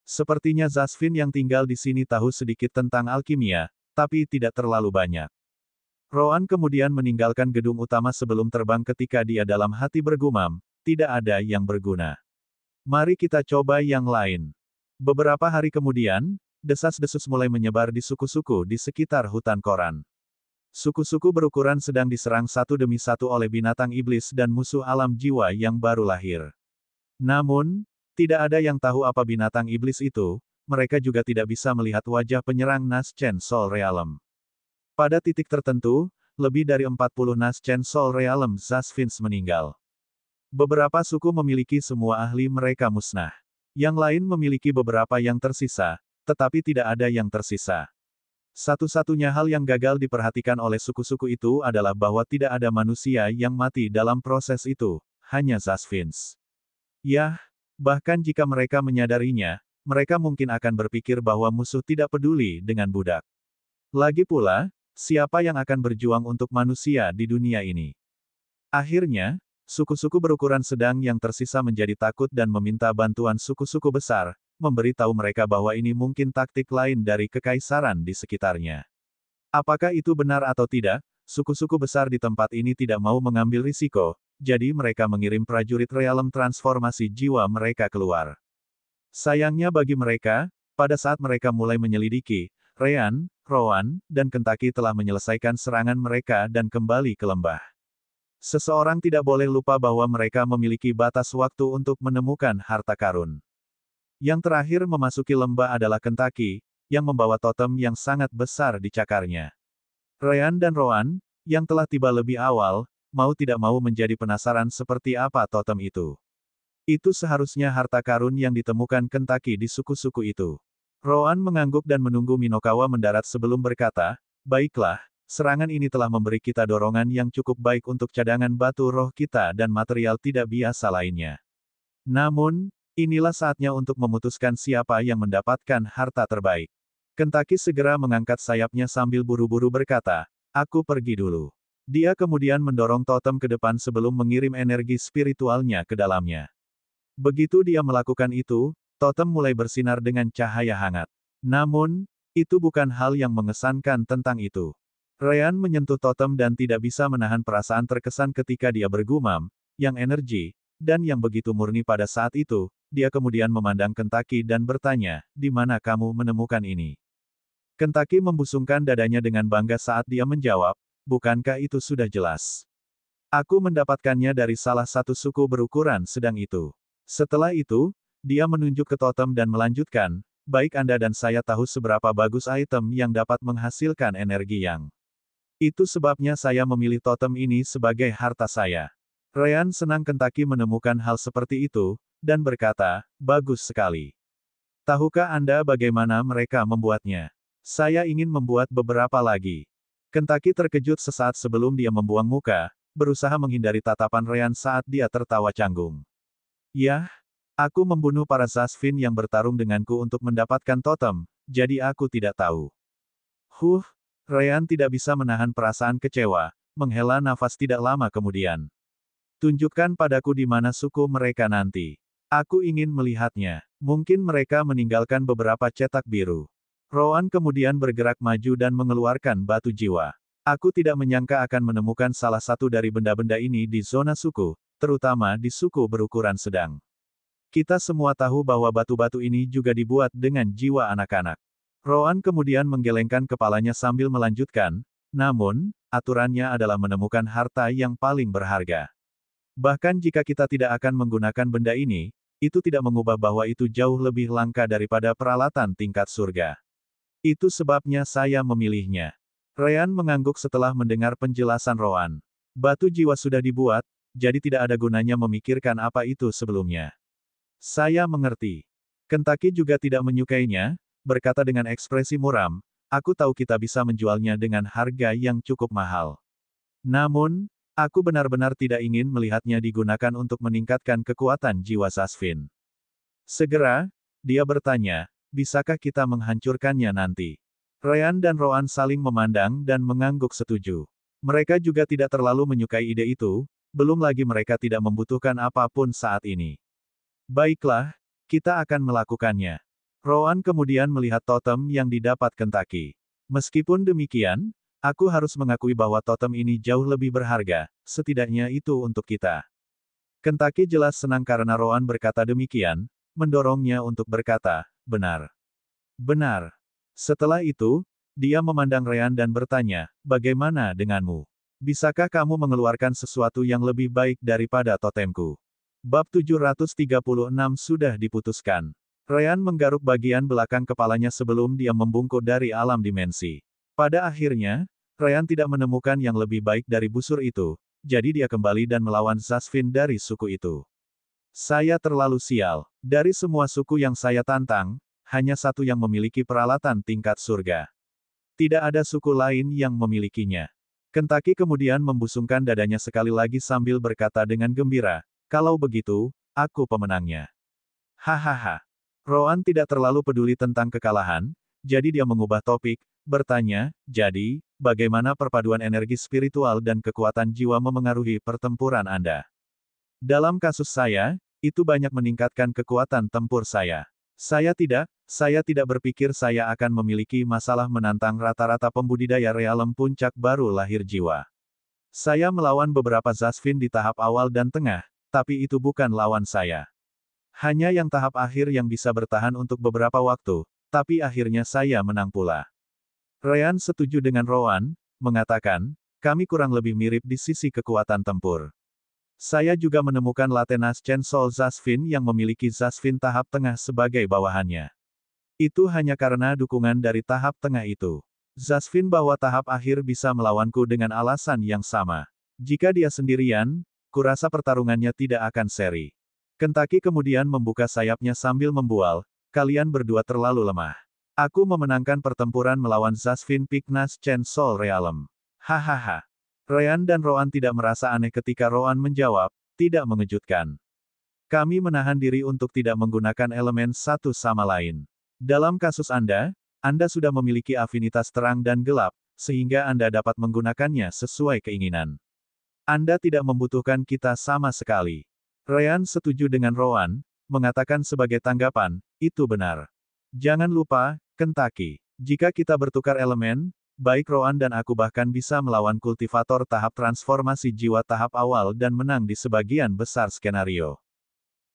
Sepertinya Zasvin yang tinggal di sini tahu sedikit tentang alkimia, tapi tidak terlalu banyak. Roan kemudian meninggalkan gedung utama sebelum terbang ketika dia dalam hati bergumam, tidak ada yang berguna. Mari kita coba yang lain. Beberapa hari kemudian, desas-desus mulai menyebar di suku-suku di sekitar hutan koran. Suku-suku berukuran sedang diserang satu demi satu oleh binatang iblis dan musuh alam jiwa yang baru lahir. Namun, tidak ada yang tahu apa binatang iblis itu, mereka juga tidak bisa melihat wajah penyerang Naschen Soul Realm. Pada titik tertentu, lebih dari 40 Naschen Soul Realm Zasvins meninggal. Beberapa suku memiliki semua ahli mereka musnah. Yang lain memiliki beberapa yang tersisa, tetapi tidak ada yang tersisa. Satu-satunya hal yang gagal diperhatikan oleh suku-suku itu adalah bahwa tidak ada manusia yang mati dalam proses itu, hanya Zasvins. Yah, bahkan jika mereka menyadarinya, mereka mungkin akan berpikir bahwa musuh tidak peduli dengan budak. Lagi pula, siapa yang akan berjuang untuk manusia di dunia ini? Akhirnya, suku-suku berukuran sedang yang tersisa menjadi takut dan meminta bantuan suku-suku besar, memberitahu mereka bahwa ini mungkin taktik lain dari kekaisaran di sekitarnya. Apakah itu benar atau tidak, suku-suku besar di tempat ini tidak mau mengambil risiko, jadi mereka mengirim prajurit realem transformasi jiwa mereka keluar. Sayangnya bagi mereka, pada saat mereka mulai menyelidiki, Ryan, Rowan, dan Kentucky telah menyelesaikan serangan mereka dan kembali ke lembah. Seseorang tidak boleh lupa bahwa mereka memiliki batas waktu untuk menemukan harta karun. Yang terakhir memasuki lembah adalah Kentucky, yang membawa totem yang sangat besar di cakarnya. Ryan dan Rowan, yang telah tiba lebih awal, mau tidak mau menjadi penasaran seperti apa totem itu. Itu seharusnya harta karun yang ditemukan Kentucky di suku-suku itu. Rowan mengangguk dan menunggu Minokawa mendarat sebelum berkata, "Baiklah, serangan ini telah memberi kita dorongan yang cukup baik untuk cadangan batu roh kita dan material tidak biasa lainnya. Namun, inilah saatnya untuk memutuskan siapa yang mendapatkan harta terbaik." Kentucky segera mengangkat sayapnya sambil buru-buru berkata, "Aku pergi dulu." Dia kemudian mendorong totem ke depan sebelum mengirim energi spiritualnya ke dalamnya. Begitu dia melakukan itu, totem mulai bersinar dengan cahaya hangat. Namun, itu bukan hal yang mengesankan tentang itu. Ryan menyentuh totem dan tidak bisa menahan perasaan terkesan ketika dia bergumam, yang energi, dan yang begitu murni pada saat itu. Dia kemudian memandang Kentucky dan bertanya, "Di mana kamu menemukan ini?" Kentucky membusungkan dadanya dengan bangga saat dia menjawab, "Bukankah itu sudah jelas? Aku mendapatkannya dari salah satu suku berukuran sedang itu." Setelah itu, dia menunjuk ke totem dan melanjutkan, "Baik Anda dan saya tahu seberapa bagus item yang dapat menghasilkan energi yang. Itu sebabnya saya memilih totem ini sebagai harta saya." Ryan senang Kentucky menemukan hal seperti itu, dan berkata, "Bagus sekali. Tahukah Anda bagaimana mereka membuatnya? Saya ingin membuat beberapa lagi." Kentucky terkejut sesaat sebelum dia membuang muka, berusaha menghindari tatapan Ryan saat dia tertawa canggung. "Yah, aku membunuh para Zasvin yang bertarung denganku untuk mendapatkan totem, jadi aku tidak tahu." Ryan tidak bisa menahan perasaan kecewa, menghela nafas tidak lama kemudian. "Tunjukkan padaku di mana suku mereka nanti. Aku ingin melihatnya." Mungkin mereka meninggalkan beberapa cetak biru. Rowan kemudian bergerak maju dan mengeluarkan batu jiwa. "Aku tidak menyangka akan menemukan salah satu dari benda-benda ini di zona suku, terutama di suku berukuran sedang. Kita semua tahu bahwa batu-batu ini juga dibuat dengan jiwa anak-anak." Rowan kemudian menggelengkan kepalanya sambil melanjutkan, "Namun, aturannya adalah menemukan harta yang paling berharga. Bahkan jika kita tidak akan menggunakan benda ini, itu tidak mengubah bahwa itu jauh lebih langka daripada peralatan tingkat surga. Itu sebabnya saya memilihnya." Ryan mengangguk setelah mendengar penjelasan Rowan. Batu jiwa sudah dibuat, jadi tidak ada gunanya memikirkan apa itu sebelumnya. Saya mengerti. Kentucky juga tidak menyukainya, berkata dengan ekspresi muram, aku tahu kita bisa menjualnya dengan harga yang cukup mahal. Namun, aku benar-benar tidak ingin melihatnya digunakan untuk meningkatkan kekuatan jiwa Zasvin. Segera, dia bertanya, bisakah kita menghancurkannya nanti? Ryan dan Roan saling memandang dan mengangguk setuju. Mereka juga tidak terlalu menyukai ide itu, belum lagi mereka tidak membutuhkan apapun saat ini. Baiklah, kita akan melakukannya. Roan kemudian melihat totem yang didapat Kentucky. Meskipun demikian, aku harus mengakui bahwa totem ini jauh lebih berharga, setidaknya itu untuk kita. Kentucky jelas senang karena Roan berkata demikian, mendorongnya untuk berkata, benar. Benar. Setelah itu, dia memandang Ryan dan bertanya, bagaimana denganmu? Bisakah kamu mengeluarkan sesuatu yang lebih baik daripada totemku? Bab 736 sudah diputuskan. Ryan menggaruk bagian belakang kepalanya sebelum dia membungkuk dari alam dimensi. Pada akhirnya, Ryan tidak menemukan yang lebih baik dari busur itu, jadi dia kembali dan melawan Zasvin dari suku itu. Saya terlalu sial. Dari semua suku yang saya tantang, hanya satu yang memiliki peralatan tingkat surga. Tidak ada suku lain yang memilikinya. Kentucky kemudian membusungkan dadanya sekali lagi sambil berkata dengan gembira, kalau begitu, aku pemenangnya. Hahaha. Roan tidak terlalu peduli tentang kekalahan, jadi dia mengubah topik, bertanya, jadi, bagaimana perpaduan energi spiritual dan kekuatan jiwa memengaruhi pertempuran Anda? Dalam kasus saya, itu banyak meningkatkan kekuatan tempur saya. Saya tidak berpikir saya akan memiliki masalah menantang rata-rata pembudidaya realem puncak baru lahir jiwa. Saya melawan beberapa Zasvin di tahap awal dan tengah, tapi itu bukan lawan saya. Hanya yang tahap akhir yang bisa bertahan untuk beberapa waktu, tapi akhirnya saya menang pula. Ryan setuju dengan Rowan, mengatakan, kami kurang lebih mirip di sisi kekuatan tempur. Saya juga menemukan Latenas Chen Sol Zasvin yang memiliki Zasvin tahap tengah sebagai bawahannya. Itu hanya karena dukungan dari tahap tengah itu. Zasvin bawah tahap akhir bisa melawanku dengan alasan yang sama. Jika dia sendirian, kurasa pertarungannya tidak akan seri. Kentucky kemudian membuka sayapnya sambil membual, kalian berdua terlalu lemah. Aku memenangkan pertempuran melawan Zasvin Pignas Chen Sol Realem. Hahaha. Ryan dan Roan tidak merasa aneh ketika Roan menjawab, tidak mengejutkan. Kami menahan diri untuk tidak menggunakan elemen satu sama lain. Dalam kasus Anda sudah memiliki afinitas terang dan gelap, sehingga Anda dapat menggunakannya sesuai keinginan. Anda tidak membutuhkan kita sama sekali. Ryan setuju dengan Roan, mengatakan sebagai tanggapan, itu benar. Jangan lupa, Kentucky, jika kita bertukar elemen, baik Roan dan aku bahkan bisa melawan kultivator tahap transformasi jiwa tahap awal dan menang di sebagian besar skenario.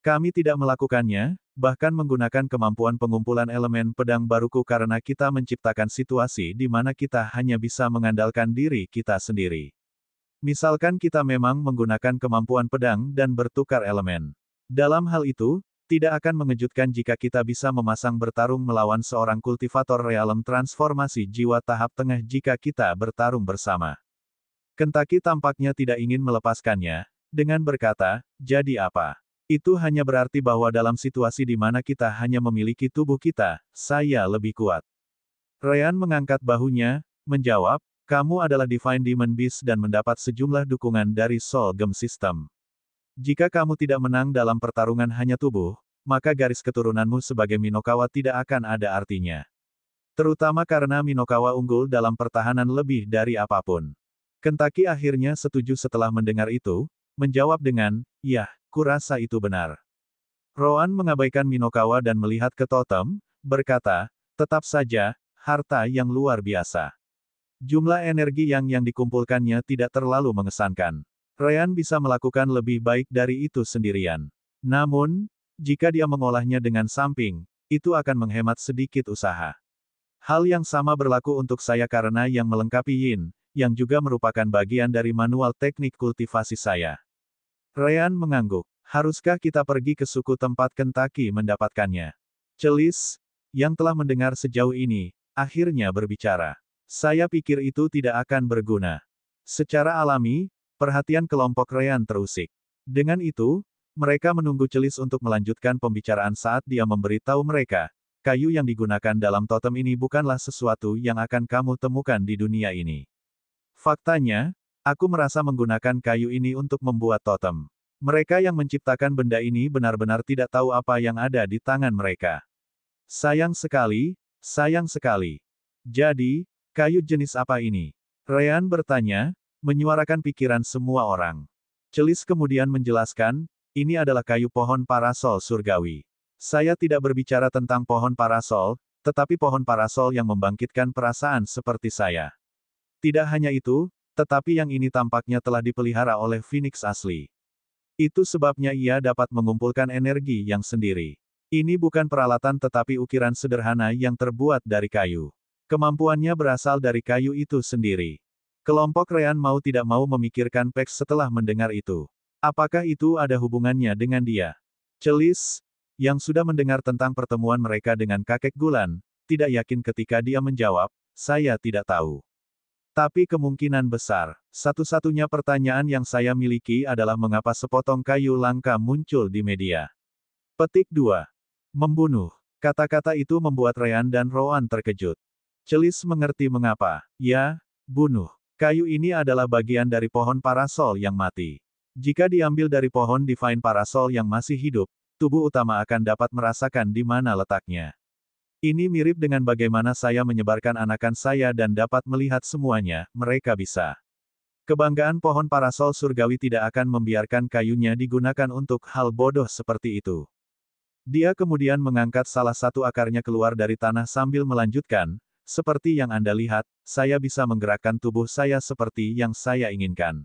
Kami tidak melakukannya, bahkan menggunakan kemampuan pengumpulan elemen pedang baruku karena kita menciptakan situasi di mana kita hanya bisa mengandalkan diri kita sendiri. Misalkan kita memang menggunakan kemampuan pedang dan bertukar elemen. Dalam hal itu, tidak akan mengejutkan jika kita bisa memasang bertarung melawan seorang kultivator realem transformasi jiwa tahap tengah jika kita bertarung bersama. Kentucky tampaknya tidak ingin melepaskannya, dengan berkata, jadi apa? Itu hanya berarti bahwa dalam situasi di mana kita hanya memiliki tubuh kita, saya lebih kuat. Ryan mengangkat bahunya, menjawab, kamu adalah Divine Demon Beast dan mendapat sejumlah dukungan dari Soul Gem System. Jika kamu tidak menang dalam pertarungan hanya tubuh, maka garis keturunanmu sebagai Minokawa tidak akan ada artinya. Terutama karena Minokawa unggul dalam pertahanan lebih dari apapun. Kentucky akhirnya setuju setelah mendengar itu, menjawab dengan, "Yah, kurasa itu benar." Roan mengabaikan Minokawa dan melihat ke totem, berkata, "Tetap saja, harta yang luar biasa. Jumlah energi yang dikumpulkannya tidak terlalu mengesankan. Ryan bisa melakukan lebih baik dari itu sendirian. Namun, jika dia mengolahnya dengan samping, itu akan menghemat sedikit usaha. Hal yang sama berlaku untuk saya karena yang melengkapi Yin, yang juga merupakan bagian dari manual teknik kultivasi saya." Ryan mengangguk. Haruskah kita pergi ke suku tempat Kentucky mendapatkannya? Celis, yang telah mendengar sejauh ini, akhirnya berbicara. Saya pikir itu tidak akan berguna. Secara alami, Perhatian kelompok Ryan terusik. Dengan itu, mereka menunggu Celis untuk melanjutkan pembicaraan saat dia memberitahu mereka, kayu yang digunakan dalam totem ini bukanlah sesuatu yang akan kamu temukan di dunia ini. Faktanya, aku merasa menggunakan kayu ini untuk membuat totem. Mereka yang menciptakan benda ini benar-benar tidak tahu apa yang ada di tangan mereka. Sayang sekali, sayang sekali. Jadi, kayu jenis apa ini? Ryan bertanya, menyuarakan pikiran semua orang. Celis kemudian menjelaskan, ini adalah kayu pohon parasol surgawi. Saya tidak berbicara tentang pohon parasol, tetapi pohon parasol yang membangkitkan perasaan seperti saya. Tidak hanya itu, tetapi yang ini tampaknya telah dipelihara oleh Phoenix asli. Itu sebabnya ia dapat mengumpulkan energi yang sendiri. Ini bukan peralatan tetapi ukiran sederhana yang terbuat dari kayu. Kemampuannya berasal dari kayu itu sendiri. Kelompok Ryan mau tidak mau memikirkan Pax setelah mendengar itu. Apakah itu ada hubungannya dengan dia? Celis, yang sudah mendengar tentang pertemuan mereka dengan kakek Gulan, tidak yakin ketika dia menjawab, saya tidak tahu. Tapi kemungkinan besar, satu-satunya pertanyaan yang saya miliki adalah mengapa sepotong kayu langka muncul di media. Petik 2. Membunuh. Kata-kata itu membuat Ryan dan Rowan terkejut. Celis mengerti mengapa. Ya, bunuh. Kayu ini adalah bagian dari pohon parasol yang mati. Jika diambil dari pohon Divine Parasol yang masih hidup, tubuh utama akan dapat merasakan di mana letaknya. Ini mirip dengan bagaimana saya menyebarkan anakan saya dan dapat melihat semuanya, mereka bisa. Kebanggaan pohon parasol surgawi tidak akan membiarkan kayunya digunakan untuk hal bodoh seperti itu. Dia kemudian mengangkat salah satu akarnya keluar dari tanah sambil melanjutkan, seperti yang Anda lihat, saya bisa menggerakkan tubuh saya seperti yang saya inginkan.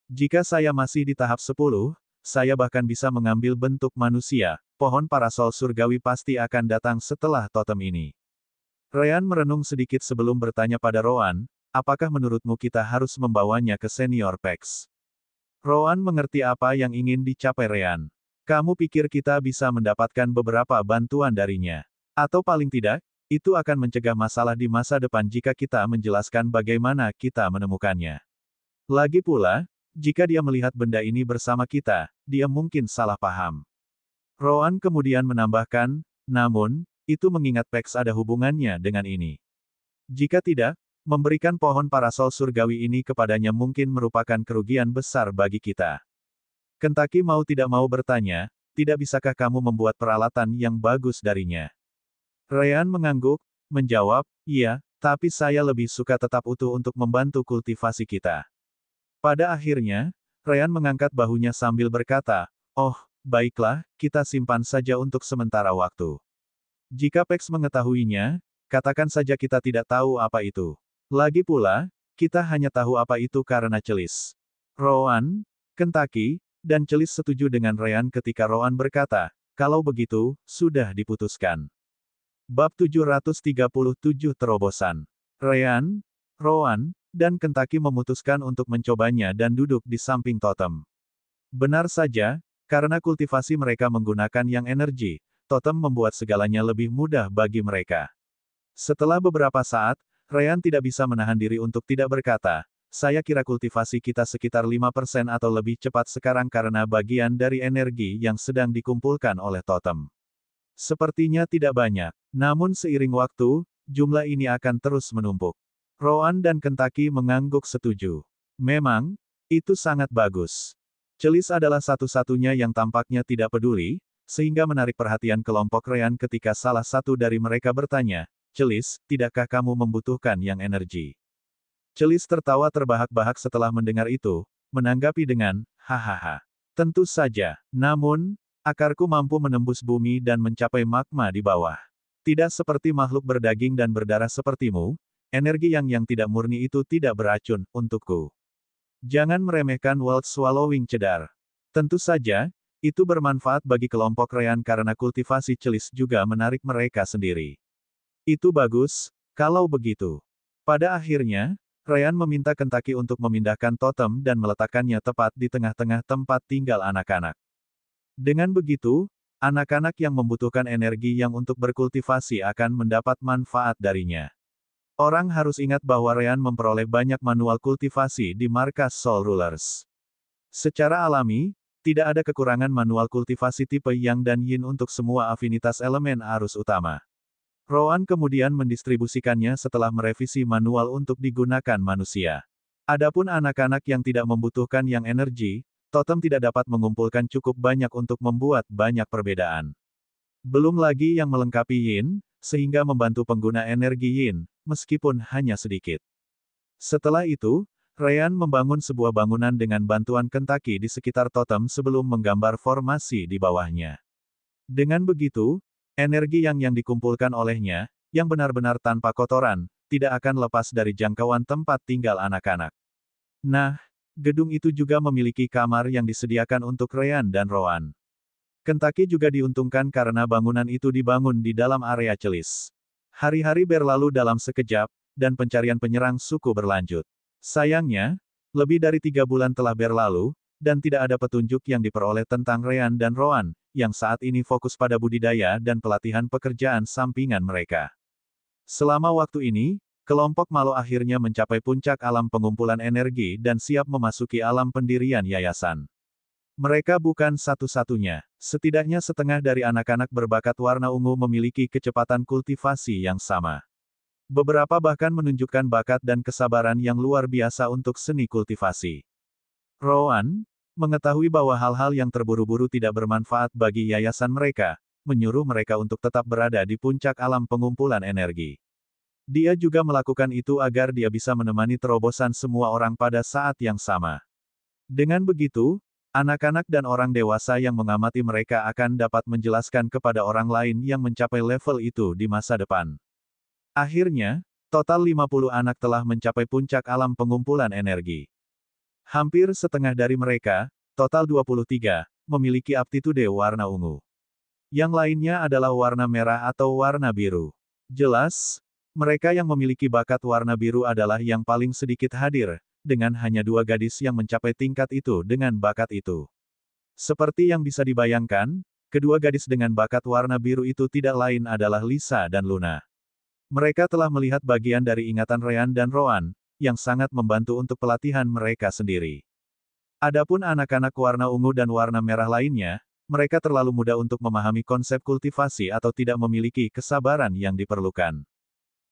Jika saya masih di tahap 10, saya bahkan bisa mengambil bentuk manusia, pohon parasol surgawi pasti akan datang setelah totem ini. Ryan merenung sedikit sebelum bertanya pada Rowan, apakah menurutmu kita harus membawanya ke senior Pax? Rowan mengerti apa yang ingin dicapai Ryan. Kamu pikir kita bisa mendapatkan beberapa bantuan darinya? Atau paling tidak, itu akan mencegah masalah di masa depan jika kita menjelaskan bagaimana kita menemukannya. Lagi pula, jika dia melihat benda ini bersama kita, dia mungkin salah paham. Rowan kemudian menambahkan, namun, itu mengingat Pax ada hubungannya dengan ini. Jika tidak, memberikan pohon parasol surgawi ini kepadanya mungkin merupakan kerugian besar bagi kita. Kentucky mau tidak mau bertanya, tidak bisakah kamu membuat peralatan yang bagus darinya? Ryan mengangguk, menjawab, iya, tapi saya lebih suka tetap utuh untuk membantu kultivasi kita. Pada akhirnya, Ryan mengangkat bahunya sambil berkata, oh, baiklah, kita simpan saja untuk sementara waktu. Jika Pax mengetahuinya, katakan saja kita tidak tahu apa itu. Lagi pula, kita hanya tahu apa itu karena Celis. Rowan, Kentucky, dan Celis setuju dengan Ryan ketika Rowan berkata, kalau begitu, sudah diputuskan. Bab 737 Terobosan. Ryan, Rowan, dan Kentucky memutuskan untuk mencobanya dan duduk di samping totem. Benar saja, karena kultivasi mereka menggunakan yang energi, totem membuat segalanya lebih mudah bagi mereka. Setelah beberapa saat, Ryan tidak bisa menahan diri untuk tidak berkata, saya kira kultivasi kita sekitar 5% atau lebih cepat sekarang karena bagian dari energi yang sedang dikumpulkan oleh totem. Sepertinya tidak banyak, namun seiring waktu, jumlah ini akan terus menumpuk. Rowan dan Kentucky mengangguk setuju. Memang, itu sangat bagus. Celis adalah satu-satunya yang tampaknya tidak peduli, sehingga menarik perhatian kelompok Ryan ketika salah satu dari mereka bertanya, Celis, tidakkah kamu membutuhkan yang energi? Celis tertawa terbahak-bahak setelah mendengar itu, menanggapi dengan, hahaha. Tentu saja, namun, akarku mampu menembus bumi dan mencapai magma di bawah. Tidak seperti makhluk berdaging dan berdarah sepertimu, energi yang tidak murni itu tidak beracun untukku. Jangan meremehkan World Swallowing Cedar. Tentu saja, itu bermanfaat bagi kelompok Ryan karena kultivasi Celis juga menarik mereka sendiri. Itu bagus, kalau begitu. Pada akhirnya, Ryan meminta Kentucky untuk memindahkan totem dan meletakkannya tepat di tengah-tengah tempat tinggal anak-anak. Dengan begitu, anak-anak yang membutuhkan energi yang untuk berkultivasi akan mendapat manfaat darinya. Orang harus ingat bahwa Ryan memperoleh banyak manual kultivasi di markas Soul Rulers. Secara alami, tidak ada kekurangan manual kultivasi tipe Yang dan Yin untuk semua afinitas elemen arus utama. Rowan kemudian mendistribusikannya setelah merevisi manual untuk digunakan manusia. Adapun anak-anak yang tidak membutuhkan yang energi, totem tidak dapat mengumpulkan cukup banyak untuk membuat banyak perbedaan. Belum lagi yang melengkapi Yin, sehingga membantu pengguna energi Yin, meskipun hanya sedikit. Setelah itu, Ryan membangun sebuah bangunan dengan bantuan Kentucky di sekitar totem sebelum menggambar formasi di bawahnya. Dengan begitu, energi yang dikumpulkan olehnya, yang benar-benar tanpa kotoran, tidak akan lepas dari jangkauan tempat tinggal anak-anak. Nah, gedung itu juga memiliki kamar yang disediakan untuk Ryan dan Rowan. Kentucky juga diuntungkan karena bangunan itu dibangun di dalam area celis. Hari-hari berlalu dalam sekejap, dan pencarian penyerang suku berlanjut. Sayangnya, lebih dari 3 bulan telah berlalu, dan tidak ada petunjuk yang diperoleh tentang Ryan dan Rowan, yang saat ini fokus pada budidaya dan pelatihan pekerjaan sampingan mereka. Selama waktu ini, kelompok Malo akhirnya mencapai puncak alam pengumpulan energi dan siap memasuki alam pendirian yayasan. Mereka bukan satu-satunya, setidaknya setengah dari anak-anak berbakat warna ungu memiliki kecepatan kultivasi yang sama. Beberapa bahkan menunjukkan bakat dan kesabaran yang luar biasa untuk seni kultivasi. Rowan, mengetahui bahwa hal-hal yang terburu-buru tidak bermanfaat bagi yayasan mereka, menyuruh mereka untuk tetap berada di puncak alam pengumpulan energi. Dia juga melakukan itu agar dia bisa menemani terobosan semua orang pada saat yang sama. Dengan begitu, anak-anak dan orang dewasa yang mengamati mereka akan dapat menjelaskan kepada orang lain yang mencapai level itu di masa depan. Akhirnya, total 50 anak telah mencapai puncak alam pengumpulan energi. Hampir setengah dari mereka, total 23, memiliki aptitude warna ungu. Yang lainnya adalah warna merah atau warna biru. Jelas, mereka yang memiliki bakat warna biru adalah yang paling sedikit hadir, dengan hanya 2 gadis yang mencapai tingkat itu dengan bakat itu. Seperti yang bisa dibayangkan, kedua gadis dengan bakat warna biru itu tidak lain adalah Lisa dan Luna. Mereka telah melihat bagian dari ingatan Ryan dan Rowan, yang sangat membantu untuk pelatihan mereka sendiri. Adapun anak-anak warna ungu dan warna merah lainnya, mereka terlalu muda untuk memahami konsep kultivasi atau tidak memiliki kesabaran yang diperlukan.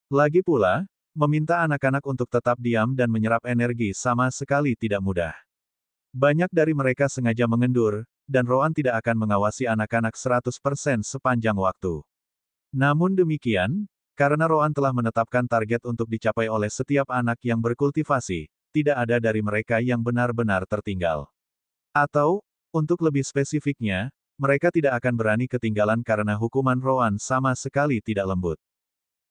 Lagi pula, meminta anak-anak untuk tetap diam dan menyerap energi sama sekali tidak mudah. Banyak dari mereka sengaja mengendur, dan Rowan tidak akan mengawasi anak-anak 100% sepanjang waktu. Namun demikian, karena Rowan telah menetapkan target untuk dicapai oleh setiap anak yang berkultivasi, tidak ada dari mereka yang benar-benar tertinggal. Atau, untuk lebih spesifiknya, mereka tidak akan berani ketinggalan karena hukuman Rowan sama sekali tidak lembut.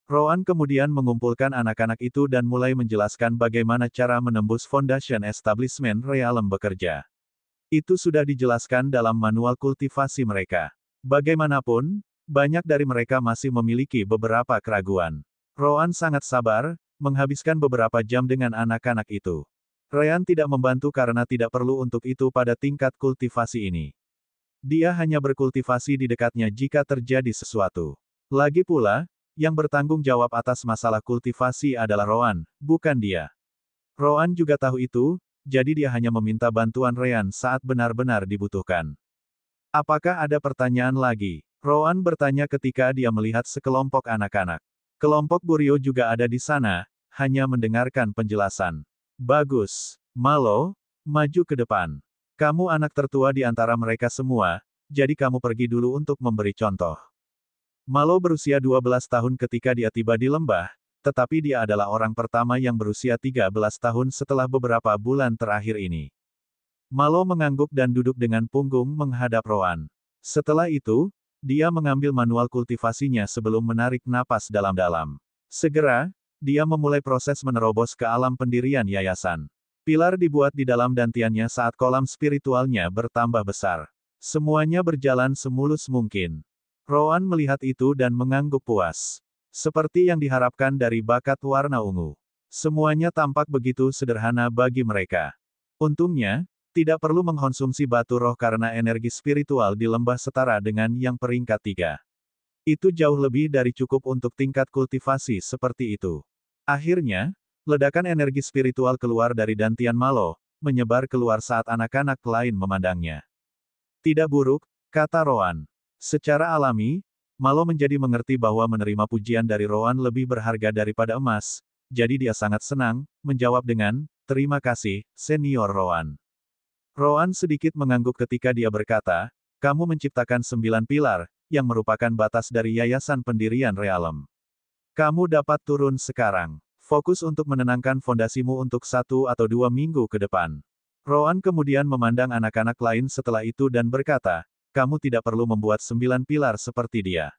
Rowan kemudian mengumpulkan anak-anak itu dan mulai menjelaskan bagaimana cara menembus Foundation Establishment Realm bekerja. Itu sudah dijelaskan dalam manual kultivasi mereka. Bagaimanapun, banyak dari mereka masih memiliki beberapa keraguan. Rowan sangat sabar, menghabiskan beberapa jam dengan anak-anak itu. Ryan tidak membantu karena tidak perlu untuk itu pada tingkat kultivasi ini. Dia hanya berkultivasi di dekatnya jika terjadi sesuatu. Lagi pula, yang bertanggung jawab atas masalah kultivasi adalah Rowan, bukan dia. Rowan juga tahu itu, jadi dia hanya meminta bantuan Ryan saat benar-benar dibutuhkan. Apakah ada pertanyaan lagi? Rowan bertanya ketika dia melihat sekelompok anak-anak. Kelompok Buryo juga ada di sana, hanya mendengarkan penjelasan. Bagus. Malo, maju ke depan. Kamu anak tertua di antara mereka semua, jadi kamu pergi dulu untuk memberi contoh. Malo berusia 12 tahun ketika dia tiba di lembah, tetapi dia adalah orang pertama yang berusia 13 tahun setelah beberapa bulan terakhir ini. Malo mengangguk dan duduk dengan punggung menghadap Rowan. Setelah itu, dia mengambil manual kultivasinya sebelum menarik napas dalam-dalam. Segera, dia memulai proses menerobos ke alam pendirian yayasan. Pilar dibuat di dalam dantiannya saat kolam spiritualnya bertambah besar. Semuanya berjalan semulus mungkin. Rowan melihat itu dan mengangguk puas. Seperti yang diharapkan dari bakat warna ungu. Semuanya tampak begitu sederhana bagi mereka. Untungnya, tidak perlu mengkonsumsi batu roh karena energi spiritual di lembah setara dengan yang peringkat 3. Itu jauh lebih dari cukup untuk tingkat kultivasi seperti itu. Akhirnya, ledakan energi spiritual keluar dari dantian Malo, menyebar keluar saat anak-anak lain memandangnya. Tidak buruk, kata Roan. Secara alami, Malo menjadi mengerti bahwa menerima pujian dari Roan lebih berharga daripada emas, jadi dia sangat senang, menjawab dengan, terima kasih, Senior Roan. Roan sedikit mengangguk ketika dia berkata, kamu menciptakan 9 pilar, yang merupakan batas dari Yayasan Pendirian Realem. Kamu dapat turun sekarang. Fokus untuk menenangkan fondasimu untuk 1 atau 2 minggu ke depan. Roan kemudian memandang anak-anak lain setelah itu dan berkata, kamu tidak perlu membuat 9 pilar seperti dia.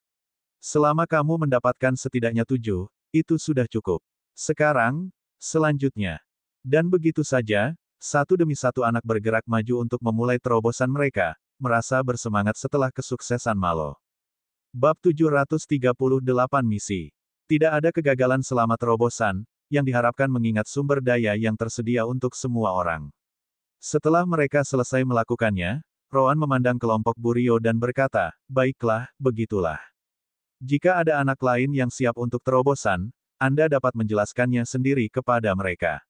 Selama kamu mendapatkan setidaknya 7, itu sudah cukup. Sekarang, selanjutnya. Dan begitu saja, satu demi satu anak bergerak maju untuk memulai terobosan mereka, merasa bersemangat setelah kesuksesan Malo. Bab 738 Misi. Tidak ada kegagalan selama terobosan, yang diharapkan mengingat sumber daya yang tersedia untuk semua orang. Setelah mereka selesai melakukannya, Roan memandang kelompok Burio dan berkata, baiklah, begitulah. Jika ada anak lain yang siap untuk terobosan, Anda dapat menjelaskannya sendiri kepada mereka.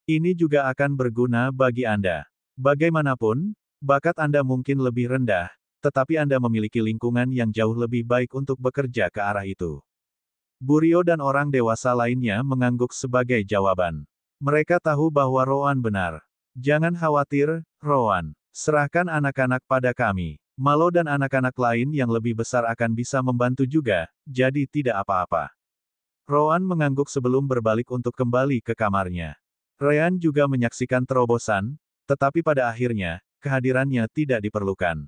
Ini juga akan berguna bagi Anda. Bagaimanapun, bakat Anda mungkin lebih rendah, tetapi Anda memiliki lingkungan yang jauh lebih baik untuk bekerja ke arah itu. Burio dan orang dewasa lainnya mengangguk sebagai jawaban. Mereka tahu bahwa Roan benar. Jangan khawatir, Roan. Serahkan anak-anak pada kami. Malo dan anak-anak lain yang lebih besar akan bisa membantu juga, jadi tidak apa-apa. Roan mengangguk sebelum berbalik untuk kembali ke kamarnya. Ryan juga menyaksikan terobosan, tetapi pada akhirnya, kehadirannya tidak diperlukan.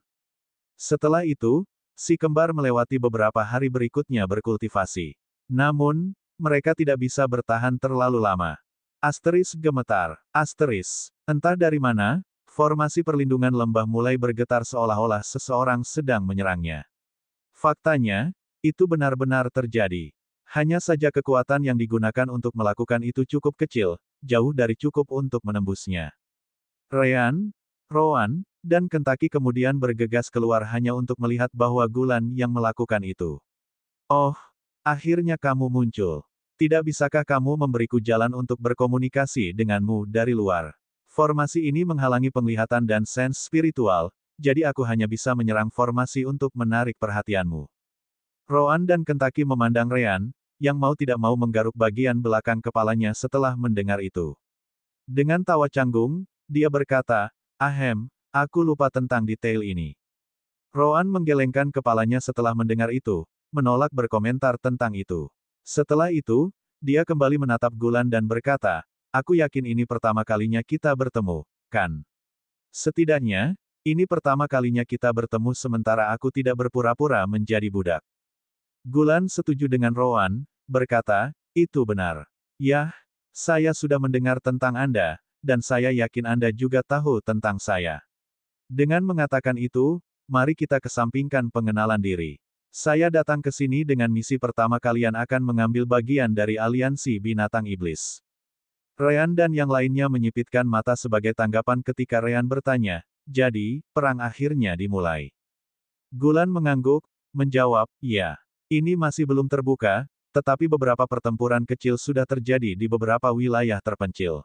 Setelah itu, si kembar melewati beberapa hari berikutnya berkultivasi. Namun, mereka tidak bisa bertahan terlalu lama. Asteris gemetar. Asteris. Entah dari mana, formasi perlindungan lembah mulai bergetar seolah-olah seseorang sedang menyerangnya. Faktanya, itu benar-benar terjadi. Hanya saja kekuatan yang digunakan untuk melakukan itu cukup kecil, jauh dari cukup untuk menembusnya. Ryan, Roan, dan Kentucky kemudian bergegas keluar hanya untuk melihat bahwa Gulan yang melakukan itu. Oh, akhirnya kamu muncul. Tidak bisakah kamu memberiku jalan untuk berkomunikasi denganmu dari luar? Formasi ini menghalangi penglihatan dan sense spiritual, jadi aku hanya bisa menyerang formasi untuk menarik perhatianmu. Roan dan Kentucky memandang Ryan, yang mau tidak mau menggaruk bagian belakang kepalanya setelah mendengar itu. Dengan tawa canggung, dia berkata, ahem, aku lupa tentang detail ini. Roan menggelengkan kepalanya setelah mendengar itu, menolak berkomentar tentang itu. Setelah itu, dia kembali menatap Gulan dan berkata, aku yakin ini pertama kalinya kita bertemu, kan? Setidaknya, ini pertama kalinya kita bertemu sementara aku tidak berpura-pura menjadi budak. Gulan setuju dengan Roan, berkata, itu benar. Yah, saya sudah mendengar tentang Anda, dan saya yakin Anda juga tahu tentang saya. Dengan mengatakan itu, mari kita kesampingkan pengenalan diri. Saya datang ke sini dengan misi pertama kalian akan mengambil bagian dari aliansi binatang iblis. Ryan dan yang lainnya menyipitkan mata sebagai tanggapan ketika Ryan bertanya, jadi, perang akhirnya dimulai. Gulan mengangguk, menjawab, ya. Ini masih belum terbuka, tetapi beberapa pertempuran kecil sudah terjadi di beberapa wilayah terpencil.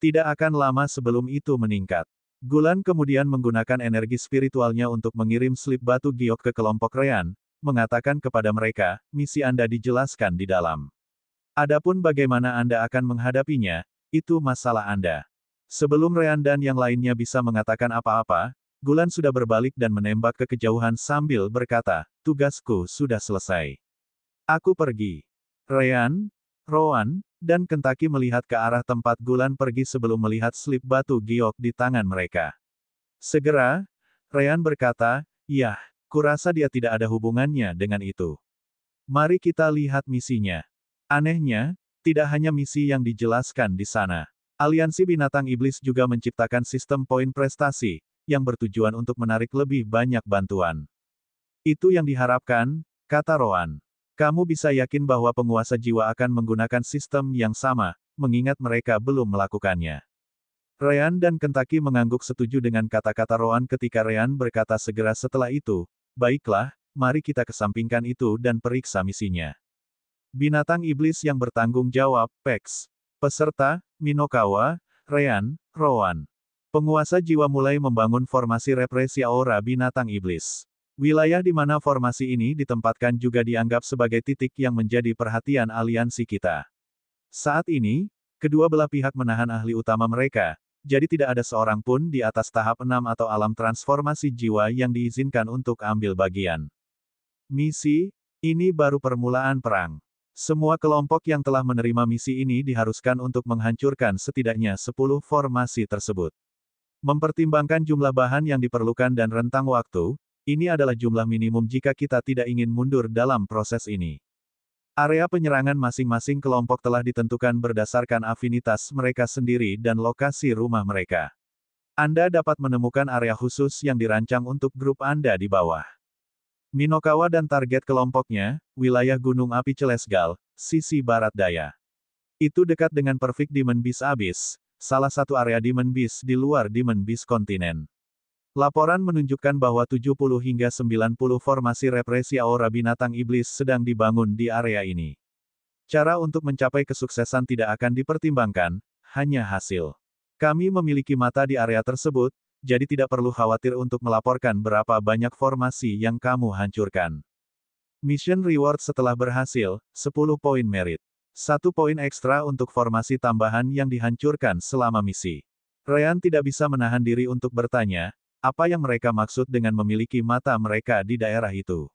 Tidak akan lama sebelum itu meningkat. Gulan kemudian menggunakan energi spiritualnya untuk mengirim slip batu giok ke kelompok Ryan, mengatakan kepada mereka, misi Anda dijelaskan di dalam. Adapun bagaimana Anda akan menghadapinya, itu masalah Anda. Sebelum Ryan dan yang lainnya bisa mengatakan apa-apa, Gulan sudah berbalik dan menembak ke kejauhan sambil berkata, tugasku sudah selesai. Aku pergi. Ryan, Roan, dan Kentucky melihat ke arah tempat Gulan pergi sebelum melihat slip batu giok di tangan mereka. Segera, Ryan berkata, yah, kurasa dia tidak ada hubungannya dengan itu. Mari kita lihat misinya. Anehnya, tidak hanya misi yang dijelaskan di sana. Aliansi binatang iblis juga menciptakan sistem poin prestasi, yang bertujuan untuk menarik lebih banyak bantuan. Itu yang diharapkan, kata Roan. Kamu bisa yakin bahwa penguasa jiwa akan menggunakan sistem yang sama, mengingat mereka belum melakukannya. Ryan dan Kentucky mengangguk setuju dengan kata-kata Roan ketika Ryan berkata segera setelah itu, baiklah, mari kita kesampingkan itu dan periksa misinya. Binatang iblis yang bertanggung jawab, Pex. Peserta, Minokawa, Ryan, Rowan. Penguasa jiwa mulai membangun formasi represi aura binatang iblis. Wilayah di mana formasi ini ditempatkan juga dianggap sebagai titik yang menjadi perhatian aliansi kita. Saat ini, kedua belah pihak menahan ahli utama mereka, jadi tidak ada seorang pun di atas tahap 6 atau alam transformasi jiwa yang diizinkan untuk ambil bagian. Misi, ini baru permulaan perang. Semua kelompok yang telah menerima misi ini diharuskan untuk menghancurkan setidaknya 10 formasi tersebut. Mempertimbangkan jumlah bahan yang diperlukan dan rentang waktu, ini adalah jumlah minimum jika kita tidak ingin mundur dalam proses ini. Area penyerangan masing-masing kelompok telah ditentukan berdasarkan afinitas mereka sendiri dan lokasi rumah mereka. Anda dapat menemukan area khusus yang dirancang untuk grup Anda di bawah. Minokawa dan target kelompoknya, wilayah Gunung Api Celesgal, sisi barat daya. Itu dekat dengan Perfect Demon Beast Abyss, salah satu area Demon Beast di luar Demon Beast kontinen. Laporan menunjukkan bahwa 70 hingga 90 formasi represi aura binatang iblis sedang dibangun di area ini. Cara untuk mencapai kesuksesan tidak akan dipertimbangkan, hanya hasil. Kami memiliki mata di area tersebut, jadi tidak perlu khawatir untuk melaporkan berapa banyak formasi yang kamu hancurkan. Mission reward setelah berhasil, 10 poin merit. 1 poin ekstra untuk formasi tambahan yang dihancurkan selama misi. Ryan tidak bisa menahan diri untuk bertanya, apa yang mereka maksud dengan memiliki mata mereka di daerah itu?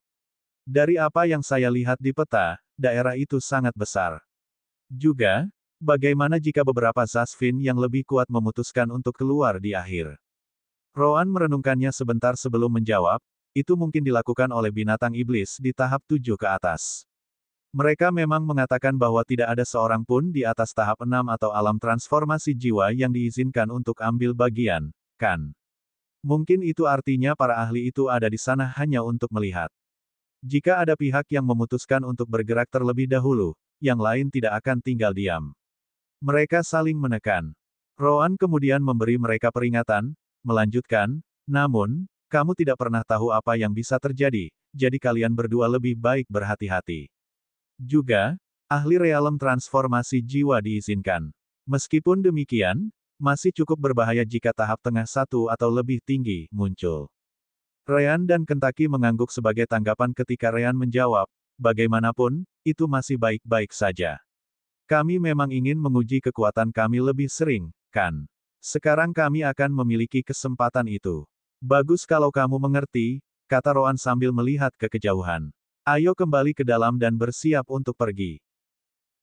Dari apa yang saya lihat di peta, daerah itu sangat besar. Juga, bagaimana jika beberapa Zasvin yang lebih kuat memutuskan untuk keluar di akhir? Rowan merenungkannya sebentar sebelum menjawab, itu mungkin dilakukan oleh binatang iblis di tahap 7 ke atas. Mereka memang mengatakan bahwa tidak ada seorang pun di atas tahap 6 atau alam transformasi jiwa yang diizinkan untuk ambil bagian, kan? Mungkin itu artinya para ahli itu ada di sana hanya untuk melihat. Jika ada pihak yang memutuskan untuk bergerak terlebih dahulu, yang lain tidak akan tinggal diam. Mereka saling menekan. Rowan kemudian memberi mereka peringatan, melanjutkan, namun, kamu tidak pernah tahu apa yang bisa terjadi, jadi kalian berdua lebih baik berhati-hati. Juga, ahli realem transformasi jiwa diizinkan. Meskipun demikian, masih cukup berbahaya jika tahap tengah 1 atau lebih tinggi muncul. Ryan dan Kentucky mengangguk sebagai tanggapan ketika Ryan menjawab, bagaimanapun, itu masih baik-baik saja. Kami memang ingin menguji kekuatan kami lebih sering, kan? Sekarang kami akan memiliki kesempatan itu. Bagus kalau kamu mengerti, kata Rowan sambil melihat ke kejauhan. Ayo kembali ke dalam dan bersiap untuk pergi.